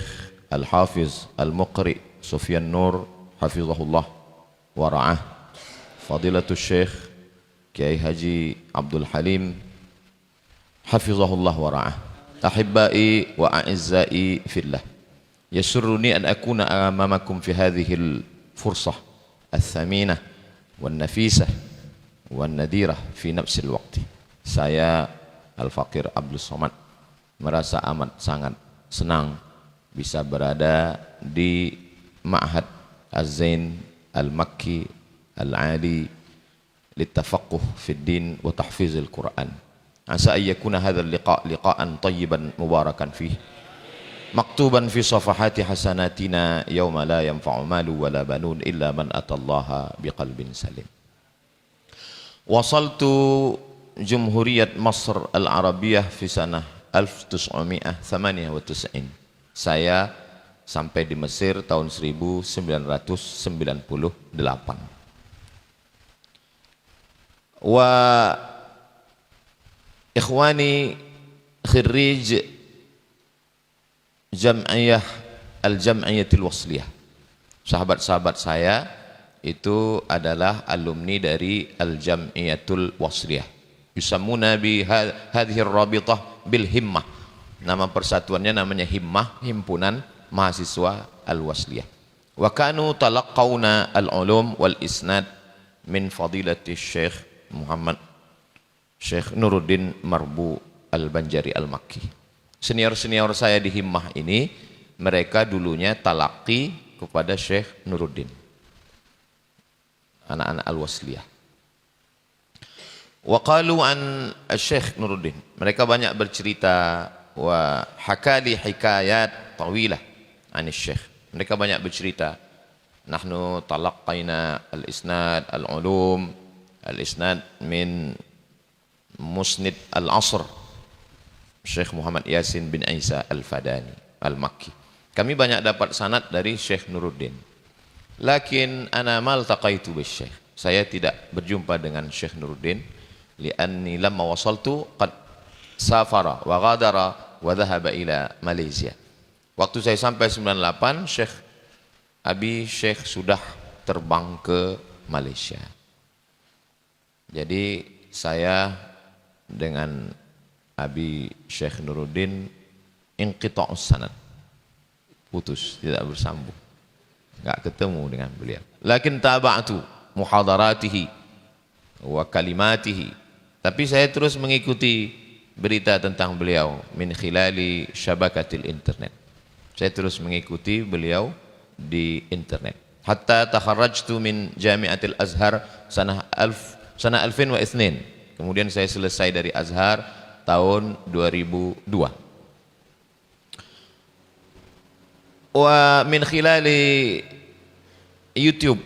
Al-Hafiz Al-Muqri Sufyan Nur hafizahullah wa ra'ah, Fadilatul Syekh Kiai Haji Abdul Halim hafizahullah wa ra'ah. Ahibbai wa a'izzai fillah, yasurruni an akuna amamakum fi hadhihi al-fursah al-thaminah wan nafisah wan nadirah fi nafsi al-waqti. Saya Al-Faqir Abdul Somad merasa amat sangat senang bisa berada di Ma'had Az-Zain Al-Makki Al-Ali للتفقه في الدين وتحفيظ القرآن. عسى أن يكون هذا اللقاء لقاء طيبا مباركا فيه مكتوبا في صفحات حسناتنا يوم لا ينفع مال ولا بنون إلا من أتى الله بقلب سليم. وصلت جمهورية مصر العربية في سنة 1998. Saya sampai di Mesir tahun 1998. Wa ikhwani khirij jam'iyah al-jam'iyatil wasliyah, sahabat-sahabat saya itu adalah alumni dari al-jam'iyatul wasliyah, yusammuna bi hadhihi ar-rabitah bil himmah. Nama persatuannya namanya himmah, himpunan mahasiswa al-wasliyah. Wa kanu talaqqawna al-ulum wal isnad min fadilati Syekh Muhammad Syekh Nuruddin Marbu Al-Banjari Al-Makki. Senior-senior saya di Himmah ini, mereka dulunya talaqi kepada Syekh Nuruddin, anak-anak Al-Wasliyah. Wa qalu an Syekh Nuruddin, mereka banyak bercerita, wa hakali hikayat tawilah an Syekh, mereka banyak bercerita, nahnu talaqqaina al-isnad al-ulum, al-isnad min musnid al-asr Syekh Muhammad Yasin bin Isa Al-Fadani Al-Makki. Kami banyak dapat sanad dari Syekh Nuruddin. Lakin ana mal taqaitu bis Syekh. Saya tidak berjumpa dengan Syekh Nuruddin li'anni lamma wasaltu qad safara wa ghadara wa dhahaba ila Malaysia. Waktu saya sampai 98, Syekh sudah terbang ke Malaysia. Jadi saya dengan Syekh Nuruddin inqita'us sanad, putus, tidak bersambung, enggak ketemu dengan beliau. Lakin taba'tu muhadaratihi wa kalimatihi, tapi saya terus mengikuti berita tentang beliau min khilali syabakatil internet. Saya terus mengikuti beliau di internet. Hatta takharrajtu min Jami'atil Azhar sanah 2002. Kemudian saya selesai dari Azhar tahun 2002. Wa min khilali YouTube,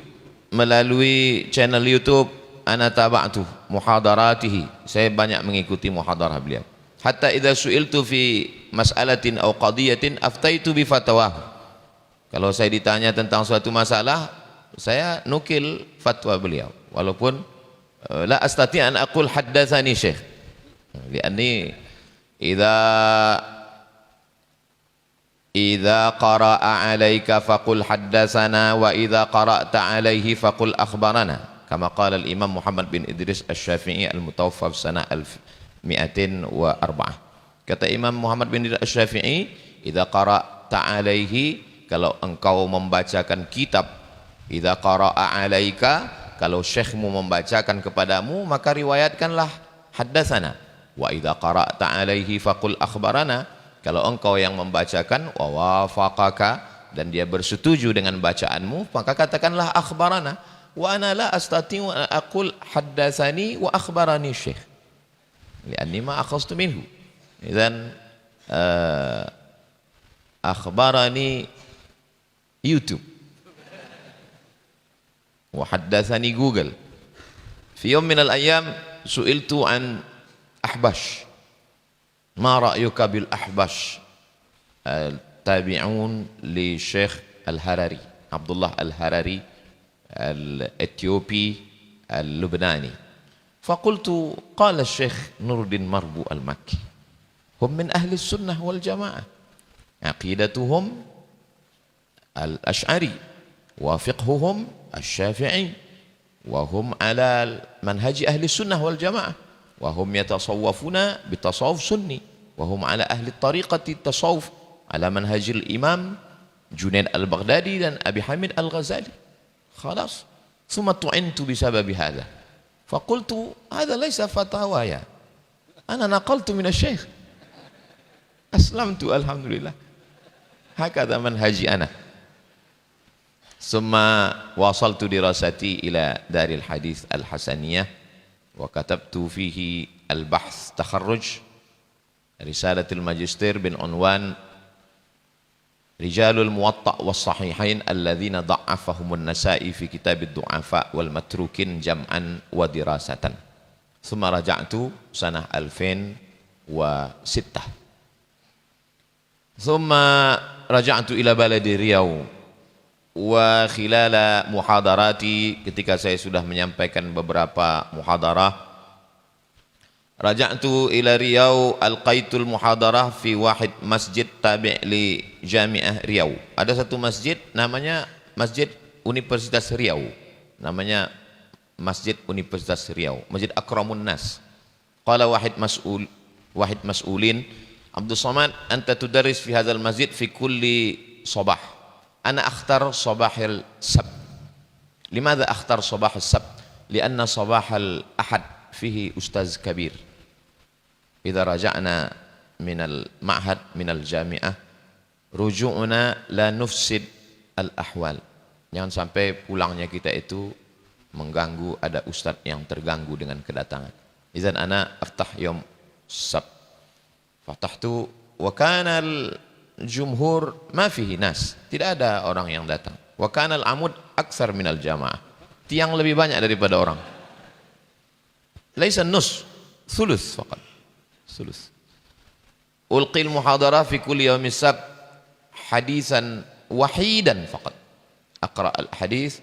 melalui channel YouTube, ana taba'tu muhadaratihi, saya banyak mengikuti muhadarah beliau. Hatta idza su'iltu fi mas'alatin aw qadiyatin aftaitu bi fatwahu. Kalau saya ditanya tentang suatu masalah, saya nukil fatwa beliau, walaupun la astati an aqul haddatsani syekh. Lianni idza qara'a 'alaika faqul haddatsana wa idza qara'ta 'alaihi faqul akhbarana, kama qala al-Imam Muhammad bin Idris Asy-Syafi'i al-Mutawaffa sanah 1204. Kata Imam Muhammad bin Idris Asy-Syafi'i, idza qara'ta 'alaihi, kalau engkau membacakan kitab, idza qara'a 'alaika, kalau syekhmu membacakan kepadamu, maka riwayatkanlah haddatsana. Wa idza qara'ta 'alaihi faqul akhbarana, kalau engkau yang membacakan, wa wafaqaka, dan dia bersetuju dengan bacaanmu, maka katakanlah akhbarana. Wa ana la astati'u an aqul haddatsani wa akhbarani syekh li'anni ma akhadtu minhu. Idzan akhbarani YouTube wa haddatsani Google. Fi yawm min al-ayyam su'iltu an Ahbash, ma ra'yuka bil Ahbash, tabi'un li Syekh Al-Harari, Abdullah Al-Harari Al-Ethiopi Al-Lubnani. Faqultu qala Syekh Nuruddin Marbu Al-Makki, hum min ahli sunnah wal jamaah, aqidatuhum al-Ash'ari wa fiqhuhum al-Syafi'i, wa hum ala manhaji ahli sunnah wal jamaah, wa hum yatasawwafuna bitasawuf sunni, wa hum ala ahli tariqati tasawuf ala manhajil Imam Junaid al-Baghdadi dan Abi Hamid al-Ghazali. Khalas, thumma tu'intu bisababi hadha. Faqultu hadha laysa fatawaya, ana naqaltu min asy-syekh, aslamtu alhamdulillah, hakadha manhaji ana. Thumma wasaltu dirasati ila Daril Hadits Al-Hasaniyah wa katabtu fihi al-bahth takharruj risalatul magister bin unwan rijalul muwatta' was sahihain alladzina dha'afahumun Nasa'i fi kitabid du'afa wal matrukin jam'an wa dirasatan. Thumma raja'tu sanah 2006. Thumma raja'tu ila baladi Riau wa khilala muhadarati, ketika saya sudah menyampaikan beberapa muhadarah, raja'tu ila Riau alqaitul muhadarah fi wahid masjid tabi' li Jami'ah Riau. Ada satu masjid namanya Masjid Universitas Riau, namanya Masjid Universitas Riau, Masjid Akramun Nas. Qala wahid mas'ulin, Abdul Samad, anta tudarris fi hadzal masjid fi kulli sabah. Ana akhtar sabahil sabt. Limadha akhtar sabahil sabt? Lianna sabahal ahad fihi ustaz kabir. idza raja'na minal ma'had minal jami'ah ruju'na la nufsid al ahwal. Jangan sampai pulangnya kita itu mengganggu, ada ustadz yang terganggu dengan kedatangan. Idzan ana aftah yom sab. Fatahtu wa kana al jumhur ma fihi nas. Tidak ada orang yang datang. Wa kana al amud aktsar minal jamaah. Tiang lebih banyak daripada orang. Laisa nus, thuluth faqat. Thuluth. Ulqil muhadarah fi kulli yawmi sab hadisan wahidan faqat. Aqra al-hadith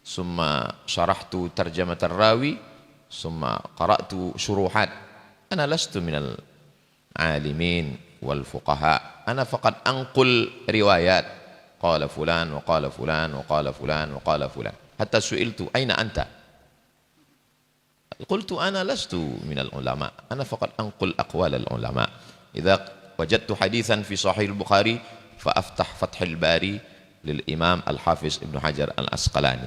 summa syarahtu tarjamat ar-rawi summa qara'tu syuruhat. Ana lastu minal alimin wal fuqaha. Ana faqat anqul riwayat. Qala fulan wa qala fulan wa qala fulan wa qala fulan. Hatta su'iltu aina anta? Qultu ana lastu minal ulama. Ana faqat anqul aqwal al-ulama. Idza wajadtu hadithan fi sahih al-Bukhari fa aftah Fathul Bari lil Imam Al-Hafiz Ibnu Hajar Al-Asqalani.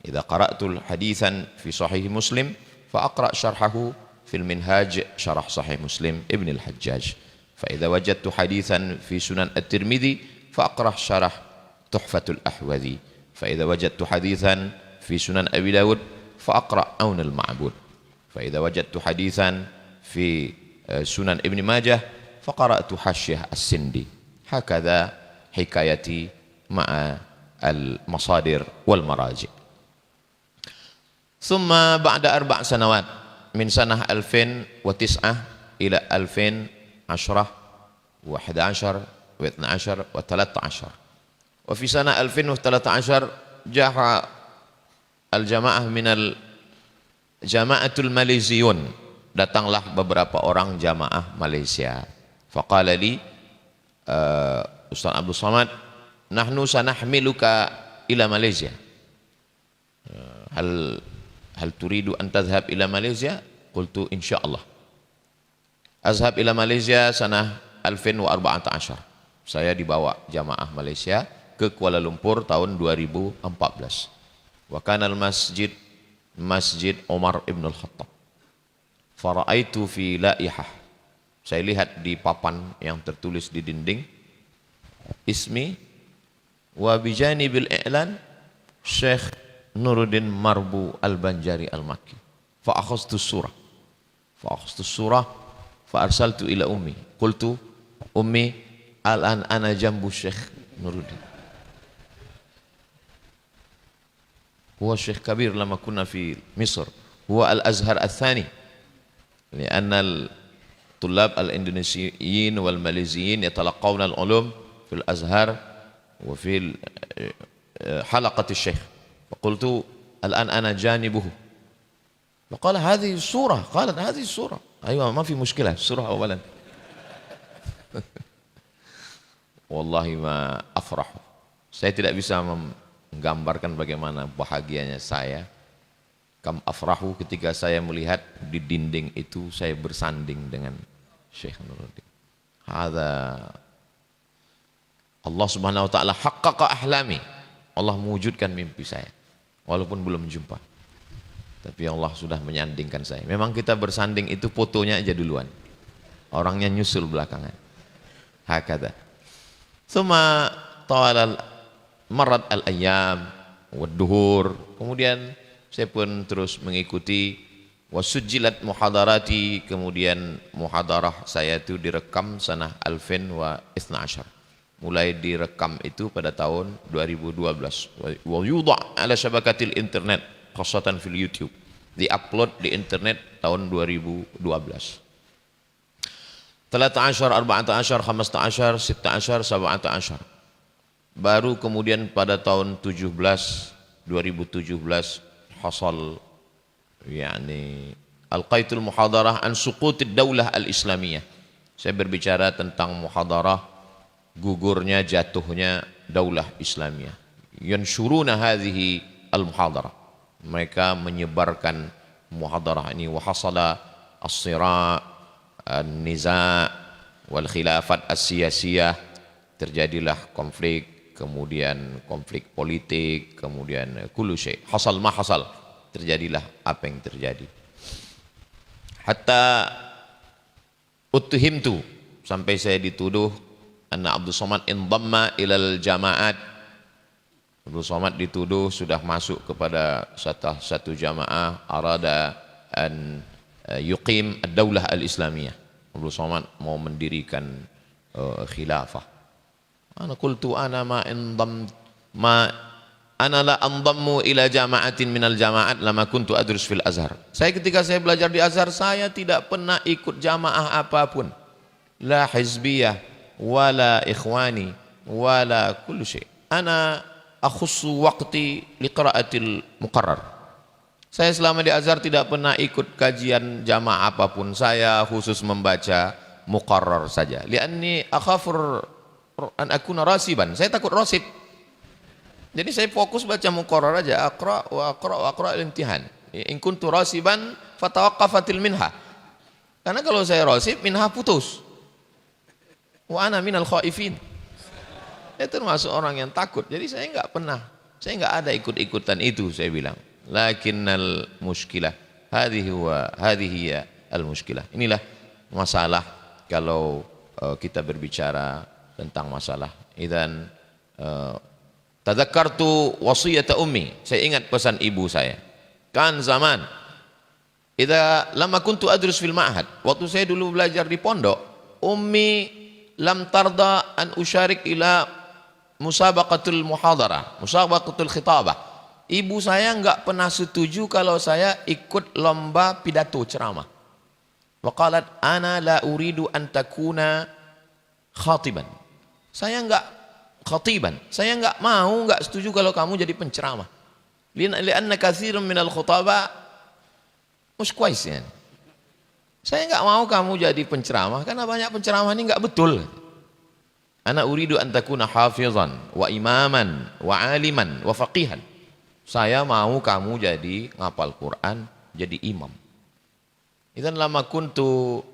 Idza qara'tu hadithan fi sahih Muslim fa aqra' syarhahu fil Minhaj syarah sahih Muslim Ibn al-Hajjaj. Fa idza wajadtu hadithan fi Sunan At-Tirmidzi fa aqra' syarah Tuhfatul Ahwadhi. Fa idza wajadtu hadithan fi Sunan Abi Dawud fa aqra' Aun al-Ma'bud. Fa idza wajadtu hadithan fi Sunan Ibn Majah fa qara'tu Hasyiah As-Sindi. Hakadha hikayati ma'a al-masadir wal maraji'. Thumma ba'da 4 sanawat min sanah 2009 ila 2010 wa 11 wa 12 wa 13. Wa fi sanah 2013 jaha al-jamaah minal jama'atul Malayziyun. Datanglah beberapa orang jamaah Malaysia. Faqala li Ustaz Abdul Samad, nahnu sanahmiluka ila Malaysia. Hal turidu an tadhhab ila Malaysia? Qultu insyaallah. Azhab ila Malaysia sanah 2014. Saya dibawa jamaah Malaysia ke Kuala Lumpur tahun 2014. Wa kana al-masjid Masjid Umar Ibn Al-Khattab. Fara'aitu fi laihah. Saya lihat di papan yang tertulis di dinding ismi wa bijanibil i'lan Syekh Nuruddin Marbu Al-Banjari Al-Makki. Fa akhadtu surah fa arsaltu ila ummi. Qultu ummi al-an ana jambu Syekh Nuruddin. Huwa Syekh Kabir lama kunna fi Misr. Huwa al-Azhar al-Thani. Lianna al-tullab al-Indonesiyin wal-Malayziyin yatalaqawna al-ulum في الأزهر وفي حلقة الشيخ. فقلت الآن أنا جانبه. فقال هذه الصورة. قالت هذه الصورة. أيوة ما في مشكلة الصورة أولا. والله ما أفرح. Saya tidak bisa menggambarkan bagaimana bahagianya saya. Kam afrahu ketika saya melihat di dinding itu saya bersanding dengan Syekh Nuruddin. Hadza Allah Subhanahu wa taala haqqaqa ahlami. Allah mewujudkan mimpi saya walaupun belum jumpa. Tapi Allah sudah menyandingkan saya. Memang kita bersanding itu fotonya aja duluan. Orangnya nyusul belakangan. Hakada. Tsumma tawala marad al-ayyam wad-duhur. Kemudian saya pun terus mengikuti wasujjilat muhadarati, kemudian muhadarah saya itu direkam sanah 2012. Mulai direkam itu pada tahun 2012. Wa yudha' ala syabakatil internet, khasatan fil YouTube. Di-upload di internet tahun 2012. 13, 14, 15, 16, 17. Baru kemudian pada tahun 2017 hasal yakni alqaitul muhadarah an suqutid daulah al-islamiyah. Saya berbicara tentang muhadarah gugurnya, jatuhnya daulah Islamiyah. Yanshuruna hadhihi al-muhadarah. Mereka menyebarkan muhadarah ini. Wa hasala as-sira' an-niza' wal khilafat as-siyasiyah. Terjadilah konflik, kemudian konflik politik, kemudian kullu syai'. Hasal ma hasal. Terjadilah apa yang terjadi. Hatta uttihimtu, sampai saya dituduh anna Abdul Somad indamma ilal jamaat. Abdul Somad dituduh sudah masuk kepada satu jamaah arada an yuqim ad-daulah al-islamiyah. Abdul Somad mau mendirikan khilafah. Ana qultu ana ana la andammu ila jama'atin minal jama'at lama kuntu adrus fil Azhar. Ketika saya belajar di Azhar, saya tidak pernah ikut jamaah apapun. La hizbiyah wala ikhwani wala kullu syai. Ana akhussu waqti liqiraatil muqarrar. Saya selama di Azhar tidak pernah ikut kajian jamaah apapun. Saya khusus membaca muqarrar saja. Lianni akhafur an akuna rasiban. Saya takut rasib. Jadi saya fokus baca muqarrar aja, aqra wa al-imtihan. In kuntu rasiban fatawaqqafatil minha. Karena kalau saya rasib, minha putus. Wa ana minal khaifin. Saya termasuk orang yang takut. Jadi saya enggak ada ikut-ikutan itu, saya bilang. Lakinnal mushkilah hadhihi al-mushkilah. Inilah masalah kalau kita berbicara tentang masalah. Idzan tadzakartu wasiyata ummi. Saya ingat pesan ibu saya. Kan zaman lama kuntu adrus fil ma'had. Waktu saya dulu belajar di pondok, ummi lam tarda an usyarik ila musabaqatul muhadarah, musabaqatul khitabah. Ibu saya enggak pernah setuju kalau saya ikut lomba pidato ceramah. Wa qalat ana la uridu an takuna khatiban. Saya enggak khatiban. Saya enggak setuju kalau kamu jadi penceramah. Lianna katsirun minal khutaba mش كويس يعني. Saya enggak mau kamu jadi penceramah karena banyak penceramah ini enggak betul. Ana uridu an takuna hafizan wa imaman wa aliman wa faqihan. Saya mau kamu jadi ngapal Quran, jadi imam. Idzan lama kuntu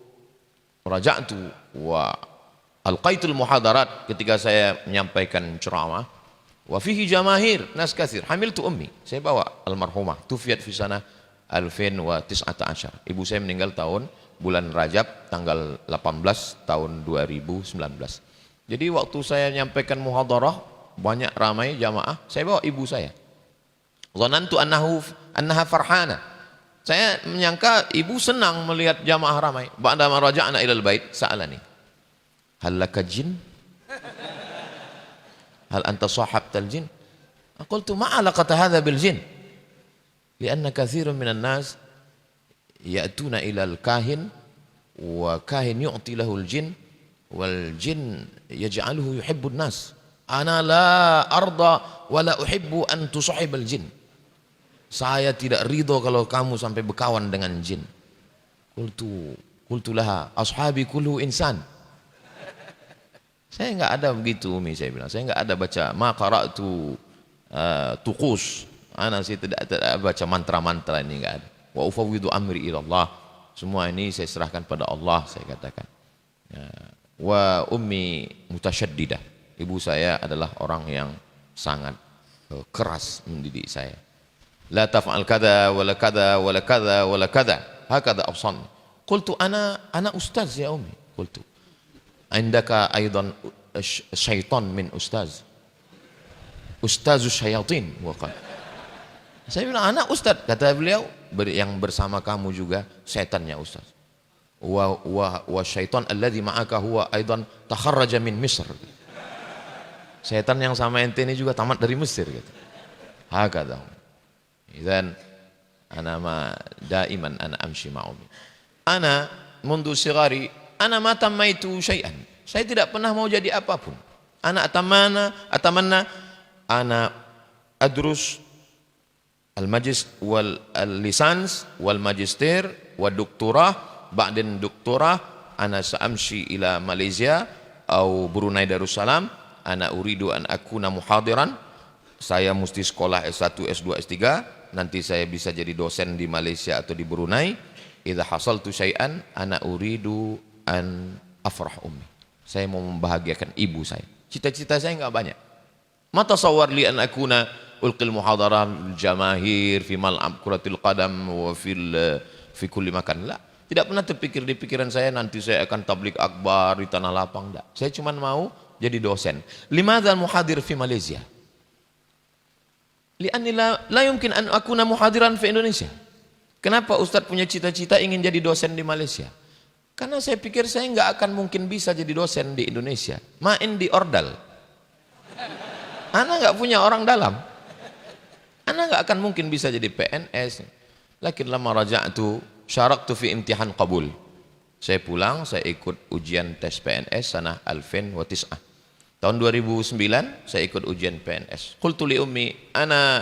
raja'tu wa alqaitul muhadarat, ketika saya menyampaikan ceramah, wa fihi jamahir nas katsir, hamiltu ummi. Saya bawa almarhumah, tufiyat fi sanah 2019. Ibu saya meninggal tahun bulan Rajab tanggal 18 tahun 2019. Jadi waktu saya menyampaikan muhadarah, banyak ramai jamaah, saya bawa ibu saya. Dhanantu annaha farhana. Saya menyangka ibu senang melihat jamaah ramai. Ba'da ma raja'na ilal bait sa'alani, hal laka jin? Hal anta sahabtal jin? Qultu ma 'alaqata hadha bil jin? Lianna katsirun minan nas ya'tuna ilal kahin wa kahin yu'ti lahul jin wal jin yaj'aluhu yuhibbun nas. Ana la arda wa la uhibbu an tusahibal jin. Saya tidak ridho kalau kamu sampai berkawan dengan jin. Qultu laha ashabi kullu insan. Saya enggak ada begitu, Umi, saya bilang. Saya enggak ada baca ma qara'tu tuqus. Ana saya tidak baca mantra-mantra, ini enggak ada. Wa ufawwidu amri ila Allah. Semua ini saya serahkan pada Allah, saya katakan. Wa ummi mutasyaddidah. Ibu saya adalah orang yang sangat keras mendidik saya. La taf'al kada wala kada wala kada wala kada. Hakada afsan. Qultu ana ustaz ya ummi. Qultu indaka aidan syaitan min ustaz. Ustazus syayatin waqad. Saya bilang anak ustaz, kata beliau, yang bersama kamu juga setannya ustaz. Wa syaitan alladhi ma'aka huwa aidan takharraja min Misr. Setan yang sama ente ini juga tamat dari Mesir gitu. Hakada. Idzan ana ma daiman ana amshi ma'umi. Ana mundu sigari ana ma tammaitu syai'an. Saya tidak pernah mau jadi apapun. Ana atamanna ana adrus al-majlis wal lisans wal magister wal doktorah, ba'din doktorah ana sa'amshi ila Malaysia atau Brunei Darussalam. Ana uridu an akuna muhadiran. Saya mesti sekolah S1, S2, S3. Nanti saya bisa jadi dosen di Malaysia atau di Brunei. Idza hasaltu syai'an ana uridu an afrah ummi. Saya mau membahagiakan ibu saya. Cita-cita saya enggak banyak. Ma tasawwar li an akuna ulqil muhadarah bil jamaahir fi mal'ab kuratil qadam wa fi kulli makan. La. Tidak pernah terpikir di pikiran saya nanti saya akan tablik akbar di tanah lapang, enggak. Saya cuma mau jadi dosen. Limadha muhadir fi Malaysia? Li'anni la yumkin an akuna muhadiran fi Indonesia. Kenapa Ustadz punya cita-cita ingin jadi dosen di Malaysia? Karena saya pikir saya nggak akan mungkin bisa jadi dosen di Indonesia. Main di ordal. Ana nggak punya orang dalam. Ana nggak akan mungkin bisa jadi PNS. Lakin lama raja'tu syaraktu fi imtihan qabul. Saya pulang, saya ikut ujian tes PNS sanah 2009. Tahun 2009 saya ikut ujian PNS. Qultu li ummi ana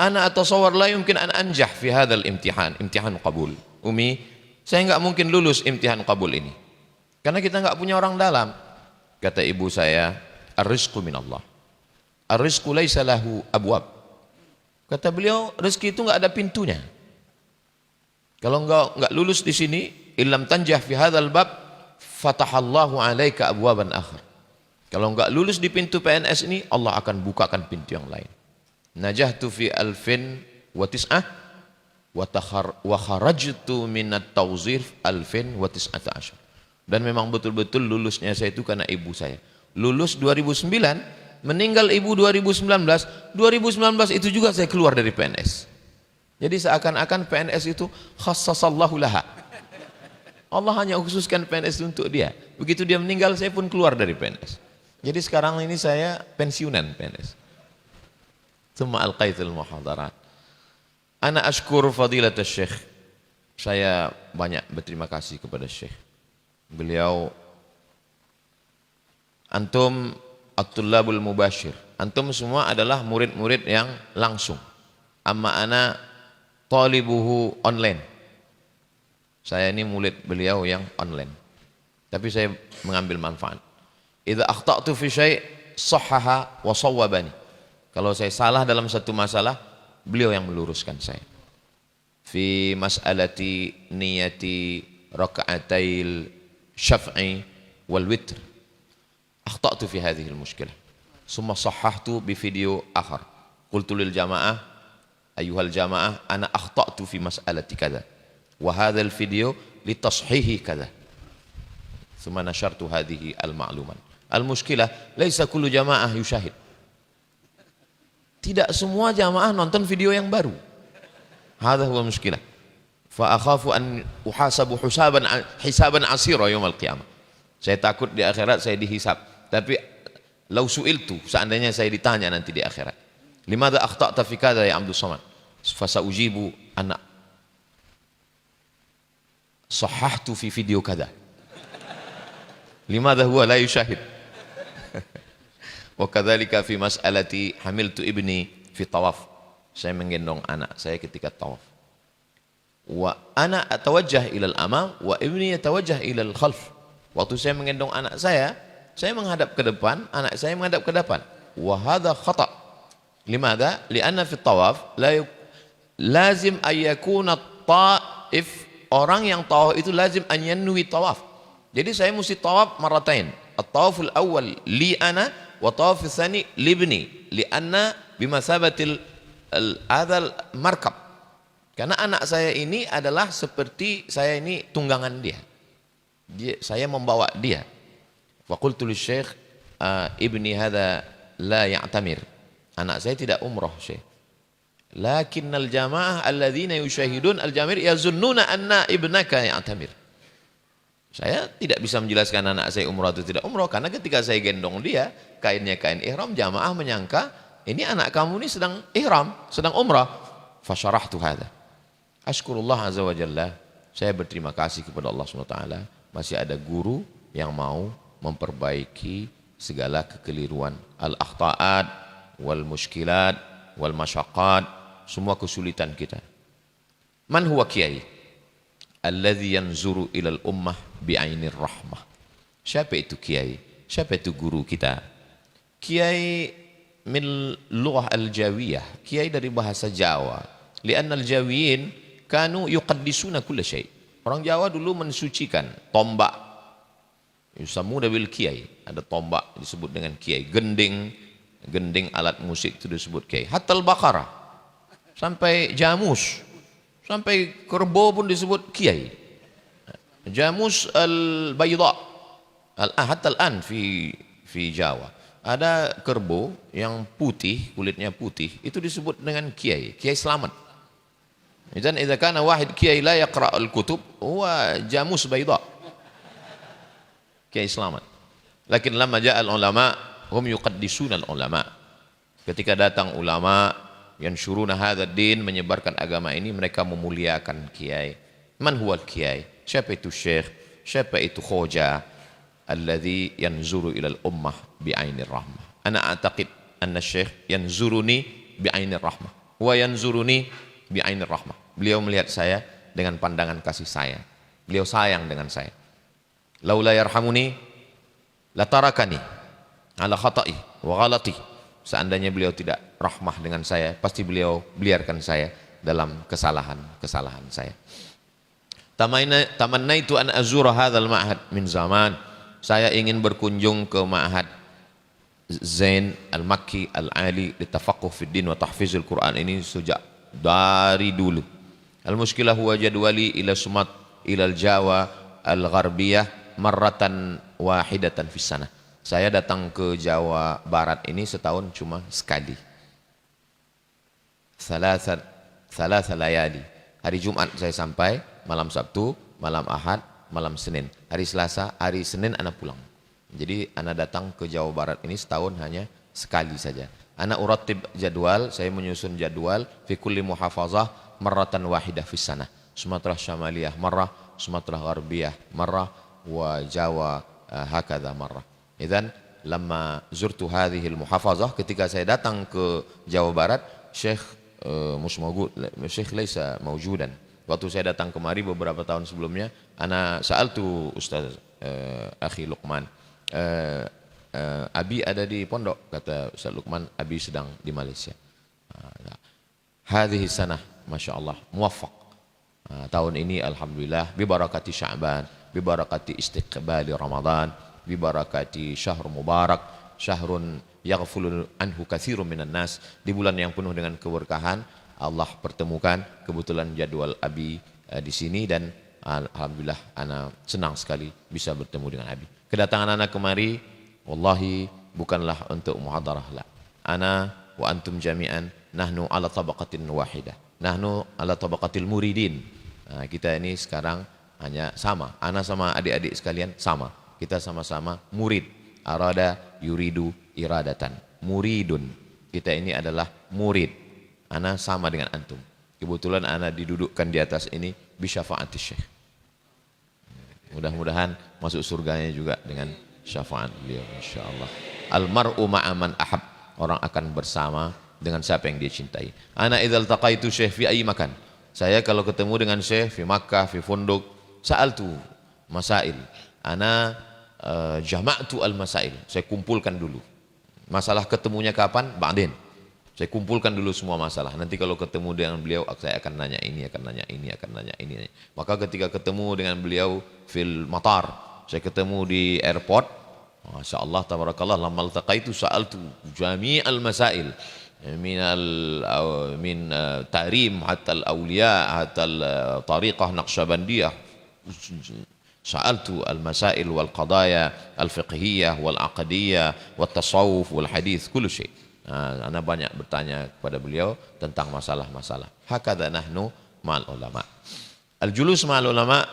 atasawwar la yumkin an anjah fi hadzal imtihan, imtihan qabul. Umi, saya enggak mungkin lulus imtihan qabul ini. Karena kita enggak punya orang dalam. Kata ibu saya, ar-rizqu minallah. Ar-rizqu laisa lahu abwab. Kata beliau, rezeki itu enggak ada pintunya. Kalau enggak lulus di sini, illam tanjah fi hadzal bab fatahallahu alaika abwaban akhar. Kalau enggak lulus di pintu PNS ini, Allah akan bukakan pintu yang lain. Najahtu fi 2009 wa kharajtu minat tawzir 2019. Dan memang betul-betul lulusnya saya itu karena ibu saya. Lulus 2009, meninggal ibu 2019. 2019 itu juga saya keluar dari PNS. Jadi seakan-akan PNS itu khassasallahu laha. Allah hanya khususkan PNS untuk dia. Begitu dia meninggal saya pun keluar dari PNS. Jadi sekarang ini saya pensiunan PNS. Tsumma alqaitul muhadarat. Ana ashkur fadilat Syekh. Saya banyak berterima kasih kepada Syekh. Beliau antum at-tullabul mubashir. Antum semua adalah murid-murid yang langsung. Amma ana talibuhu online. Saya ini murid beliau yang online. Tapi saya mengambil manfaat. Idza akhta'tu fi syai' sahhaha wa shawwabani. Kalau saya salah dalam satu masalah, beliau yang meluruskan saya. Fi mas'alati niyati raka'atail syaf'i wal witr. Akhta'tu fi hadhihi al-mushkilah. Summa sahhahtu bi video akhar. Qultu lil jamaah, ayyuhal jamaah, ana akhta'tu fi mas'alati kadza. وهذا الفيديو لتصحيح كذا ثم نشرت هذه المعلومات. المشكلة ليس كل جماعة يشاهد. Tidak semua jamaah nonton video yang baru. هذا هو المشكلة. فأخاف أن أحاسب حسابا عسيرا يوم القيامة. Saya takut di akhirat saya dihisab. Tapi lau su'iltu, seandainya saya ditanya nanti di akhirat, limadha akhta'ta fi kadza ya Abdul Samad? Fasaujibu anna sahahtu fi video kada. Limadha huwa la yushahid. Wa kadzalika fi mas'alati hamiltu ibni fi tawaf. Saya menggendong anak saya ketika tawaf. Wa ana atawajjah ila al-amam wa ibni yatawajjah ila al-khalf. Waktu saya menggendong anak saya menghadap ke depan, anak saya menghadap ke depan. Wa hadha khata'. Limadha? Li'anna fi tawaf lazim ayyakuna ta'if. Orang yang tawaf itu lazim an yanwi tawaf. Jadi saya mesti tawaf maratain. At-tawaful awal li ana wa tawaful tsani li ibni li'anna bimasabatil adzal markab. Karena anak saya ini adalah seperti saya ini tunggangan dia. Saya membawa dia. Wa qultu lisyekh ibni hadza la ya'tamir. Anak saya tidak umrah, Syekh. Lakinnal jamaah alladzina yusyahidun al-jamir yazunnuna anna ibnaka ya'tamir. Saya tidak bisa menjelaskan anak saya umrah atau tidak umrah karena ketika saya gendong dia, kainnya kain ihram, jamaah menyangka ini anak kamu ini sedang ihram, sedang umrah. Fasyarahtu hadza. Ashkurullah azza wa jalla. Saya berterima kasih kepada Allah Subhanahu wa taala masih ada guru yang mau memperbaiki segala kekeliruan, al-akhta'at wal mushkilat wal masyaqqat, semua kesulitan kita. Man huwa kiai? Alladhi yanzuru ilal ummah bi'ainir rahmah. Siapa itu kiai? Siapa itu guru kita? Kiai min lughah al-jawiyah, kiai dari bahasa Jawa. Li'anna al-jawiyin kanu yuqaddisuna kulla syai'. Orang Jawa dulu mensucikan tombak. Yusamuna bil kiai. Ada tombak disebut dengan kiai. Gending alat musik itu disebut kiai. Hatta al-baqarah. Sampai jamus, Sampai kerbau pun disebut kiai. Jamus al-bayda. Hatta al-an fi Jawa. Ada kerbau yang putih, kulitnya putih, itu disebut dengan kiai, kiai selamat. Idzan idza kana wahid kiai la yaqra al-kutub huwa jamus bayda. Kiai selamat. Lakin lamma ja'a al-ulama hum yuqaddisuna al-ulama. Ketika datang ulama yang syuruna hadzal din, menyebarkan agama ini, mereka memuliakan kiai. Man huwa al-kiai? Siapa itu syekh? Siapa itu khoja? Alladhi yanzuru ilal ummah bi'ainir rahmah. Ana a'taqid anna syekh yanzuruni bi'ainir rahmah. Wa yanzuruni bi'ainir rahmah. Beliau melihat saya dengan pandangan kasih sayang. Beliau sayang dengan saya. Laula yarhamuni latarakani ala khata'i wa ghalati. Seandainya beliau tidak rahmah dengan saya, pasti beliau biarkan saya dalam kesalahan saya. Tamannaitu an azura hadzal ma'had min zaman. Saya ingin berkunjung ke Ma'had Zain Al-Makki Al-Ali litafaqquh fid din wa tahfizul Quran ini sejak dari dulu. Al-mushkilah huwa jadwali ila Sumat ila Jawa Al-Gharbiyah marratan wahidatan fis sana. Saya datang ke Jawa Barat ini setahun cuma sekali. Thalatha layali. Hari Jumat saya sampai, malam Sabtu, malam Ahad, malam Senin. Hari Selasa, hari Senin anak pulang. Jadi anak datang ke Jawa Barat ini setahun hanya sekali saja. Anak uratib jadwal, saya menyusun jadwal fi kulli muhafazah marratan wahidah fis sana. Sumatera Syamaliyah marrah, Sumatera Gharbiyah marrah, wa Jawa hakadha marrah. Idzan lamma zurtu hadhihi al-muhafazah, ketika saya datang ke Jawa Barat, Syekh Syekh laisa mawjudan. Waktu saya datang kemari beberapa tahun sebelumnya, ana sa'altu Ustaz Akhi Luqman, Abi ada di pondok? Kata Ustaz Luqman, Abi sedang di Malaysia. Hadhihi sanah, Masya Allah, muwaffaq. Tahun ini Alhamdulillah, bibarakati Sya'ban, bibarakati istiqbali Ramadan, bibarakati syahr mubarak, syahrun yaghfulu anhu katsirun minan nas. Di bulan yang penuh dengan keberkahan, Allah pertemukan, kebetulan jadwal Abi di sini, dan alhamdulillah ana senang sekali bisa bertemu dengan Abi. Kedatangan ana kemari wallahi bukanlah untuk muhadarah la. Ana wa antum jami'an nahnu ala tabaqatin wahidah. Nahnu ala tabaqatil muridin. Kita ini sekarang hanya sama. Ana sama adik-adik sekalian sama. Kita sama-sama murid. Arada yuridu iradatan. Muridun. Kita ini adalah murid. Ana sama dengan antum. Kebetulan ana didudukkan di atas ini bisyafaati syekh. Mudah-mudahan masuk surganya juga dengan syafaat beliau insyaallah. Al-mar'u ma'aman ahab. Orang akan bersama dengan siapa yang dia cintai. Ana idzal taqaitu syekh fi ayyi makan. Saya kalau ketemu dengan syekh fi Makkah, fi Funduk, sa'altu masail. Ana jama'tu al-masail. Saya kumpulkan dulu. Masalah ketemunya kapan? Ba'din. Saya kumpulkan dulu semua masalah. Nanti kalau ketemu dengan beliau, saya akan nanya ini, akan nanya ini, akan nanya ini. Maka ketika ketemu dengan beliau fil matar, saya ketemu di airport, Masya Allah, tabarakallah, lamma altaqaitu sa'altu jami'al masail. min tarim hatta al-awliya hatta al-tariqah naqsyabandiyah. Sa'altu al-masail wal qadaya al-fiqhiyah wal aqdiyah wal tasawuf wal hadith kullu syai'. Ana banyak bertanya kepada beliau tentang masalah-masalah. Hakadha nahnu ma'al ulama. Al-julus ma'al ulama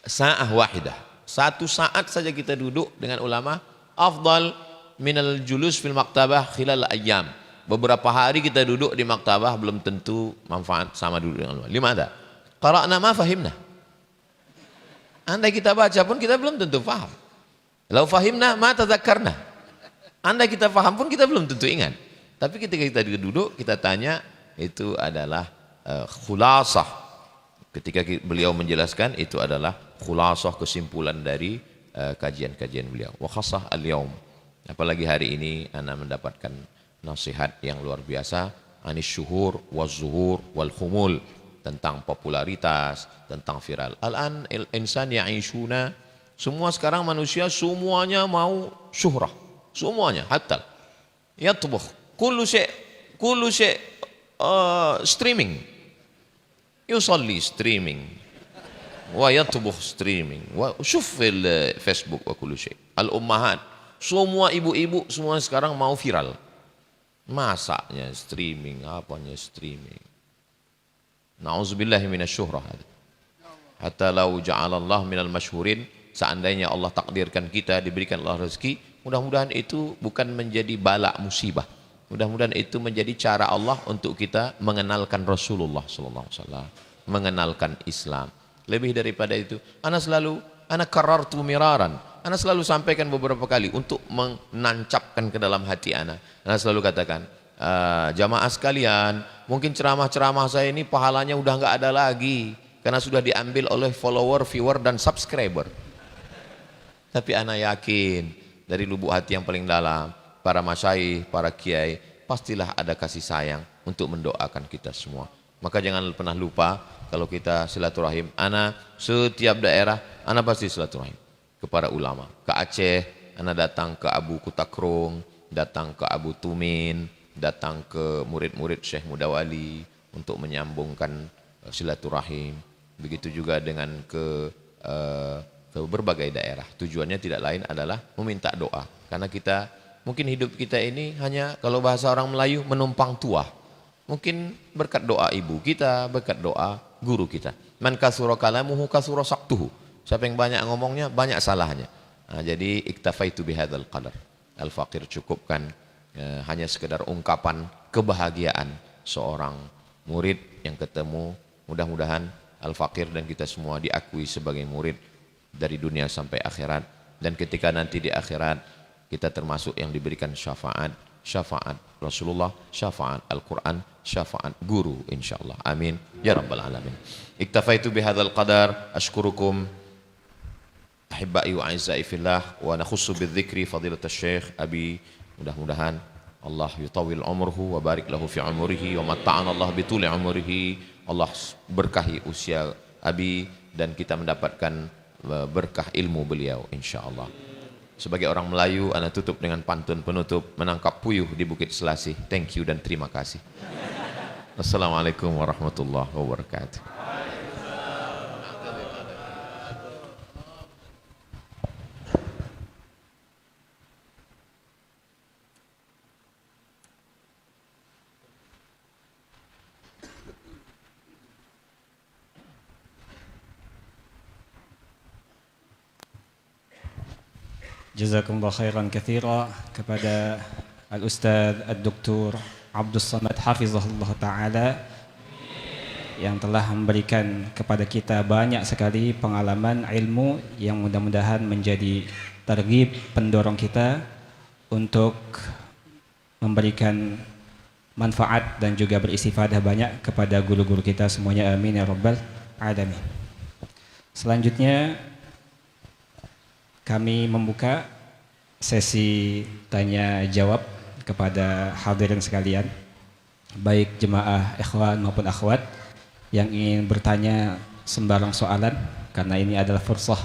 sa'ah wahidah. Satu saat saja kita duduk dengan ulama afdal minal julus fil maktabah khilal ayyam. Beberapa hari kita duduk di maktabah belum tentu manfaat sama duduk dengan ulama. Limada? Qara'na ma fahimna. Andai kita baca pun kita belum tentu faham. Lau fahimna ma tadzakarna. Andai kita faham pun kita belum tentu ingat. Tapi ketika kita duduk, kita tanya, itu adalah khulasah. Ketika beliau menjelaskan, itu adalah khulasah, kesimpulan dari kajian-kajian beliau. Wa khassah al-yaum. Apalagi hari ini ana mendapatkan nasihat yang luar biasa, anis syuhur waz zuhur wal khumul, tentang popularitas, tentang viral. Al-an insan ya'ishuna, semua sekarang manusia semuanya mau syuhrah. Semuanya, hatta yatbukh kullu syai' streaming. يصلي ستريمينج ويطبخ ستريمينج وشوف الفيسبوك وكل شيء. الأمهات semua ibu-ibu semua sekarang mau viral, masaknya streaming, apanya streaming. Na'udzubillahi minasyuhrah. Hatta lau ja'alallah minal masyhurin, seandainya Allah takdirkan kita diberikan Allah rezeki, mudah-mudahan itu bukan menjadi bala musibah. Mudah-mudahan itu menjadi cara Allah untuk kita mengenalkan Rasulullah sallallahu alaihi wasallam, mengenalkan Islam. Lebih daripada itu, ana karartu miraran. Ana selalu sampaikan beberapa kali untuk menancapkan ke dalam hati ana. Ana selalu katakan, jamaah sekalian, mungkin ceramah-ceramah saya ini pahalanya udah nggak ada lagi karena sudah diambil oleh follower, viewer dan subscriber. Tapi ana yakin dari lubuk hati yang paling dalam, para masyaikh, para kiai, pastilah ada kasih sayang untuk mendoakan kita semua. Maka jangan pernah lupa kalau kita silaturahim. Ana setiap daerah, ana pasti silaturahim ke para ulama. Ke Aceh, ana datang ke Abu Kutakrung, datang ke Abu Tumin, datang ke murid-murid Syekh Mudawali untuk menyambungkan silaturahim. Begitu juga dengan ke berbagai daerah. Tujuannya tidak lain adalah meminta doa. Karena kita, mungkin hidup kita ini hanya kalau bahasa orang Melayu menumpang tuah. Mungkin berkat doa ibu kita, berkat doa guru kita. Man kasura kalamuhu kasura saktuhu. Siapa yang banyak ngomongnya, banyak salahnya. Nah, jadi iktafaitu bihadzal qadar. Al-Faqir cukupkan hanya sekedar ungkapan kebahagiaan seorang murid yang ketemu. Mudah-mudahan Al-Faqir dan kita semua diakui sebagai murid dari dunia sampai akhirat. Dan ketika nanti di akhirat kita termasuk yang diberikan syafaat Rasulullah, syafaat Al-Quran, syafaat guru insyaallah. Amin ya rabbal alamin. Iktafaitu bihadzal qadar. Ashkurukum ahibbai wa a'izzai fillah wa nakhussu bidzikri fadilatul syekh Abi. Mudah-mudahan Allah yutawil umruhu wa barik lahu fi umrihi wa matta'ana Allah bituli umrihi. Allah berkahi usia Abi dan kita mendapatkan berkah ilmu beliau insyaallah. Sebagai orang Melayu, ana tutup dengan pantun penutup, menangkap puyuh di Bukit Selasih. Thank you dan terima kasih. Assalamualaikum warahmatullahi wabarakatuh. Jazakumullah khairan katsira kepada Al-Ustadz Ad-Doktor Abdus Samad Hafizahullah Ta'ala yang telah memberikan kepada kita banyak sekali pengalaman ilmu yang mudah-mudahan menjadi targhib pendorong kita untuk memberikan manfaat dan juga beristifadah banyak kepada guru-guru kita semuanya. Amin ya rabbal alamin. Selanjutnya kami membuka sesi tanya jawab kepada hadirin sekalian, baik jemaah ikhwan maupun akhwat yang ingin bertanya sembarang soalan, karena ini adalah fursah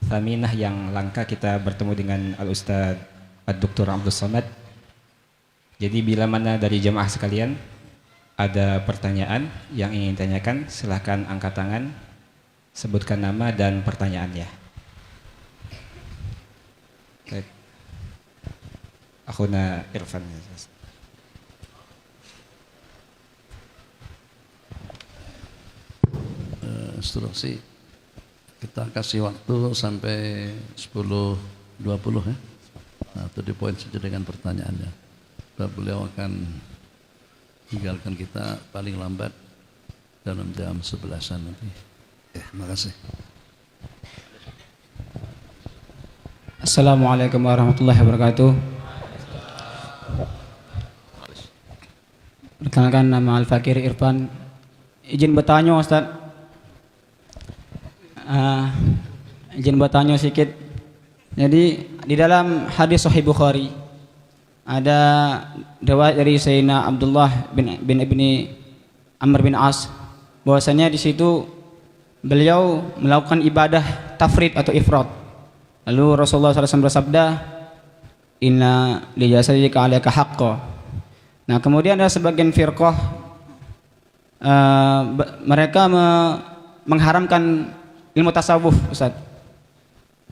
thaminah yang langka kita bertemu dengan Al-Ustadz Ad-Doktor Abdus Samad. Jadi bila mana dari jemaah sekalian ada pertanyaan yang ingin tanyakan, silahkan angkat tangan, sebutkan nama dan pertanyaannya. Akhuna Irfan. Instruksi kita kasih waktu sampai 10.20 ya. Nah, itu di poin saja dengan pertanyaannya. Beliau akan tinggalkan kita paling lambat dalam jam 11-an nanti. Terima kasih. Assalamualaikum warahmatullahi wabarakatuh. Perkenalkan, nama Al-Fakir Irfan. Izin bertanya Ustaz. Izin bertanya sedikit. Jadi di dalam hadis Sahih Bukhari ada riwayat dari Sayyidina Abdullah bin Ibni Amr bin As, bahwasanya di situ beliau melakukan ibadah tafrid atau ifrat. Lalu Rasulullah SAW bersabda, inna li jasadika 'alaika haqqan. Nah, kemudian ada sebagian firqah mereka mengharamkan ilmu tasawuf, Ustaz.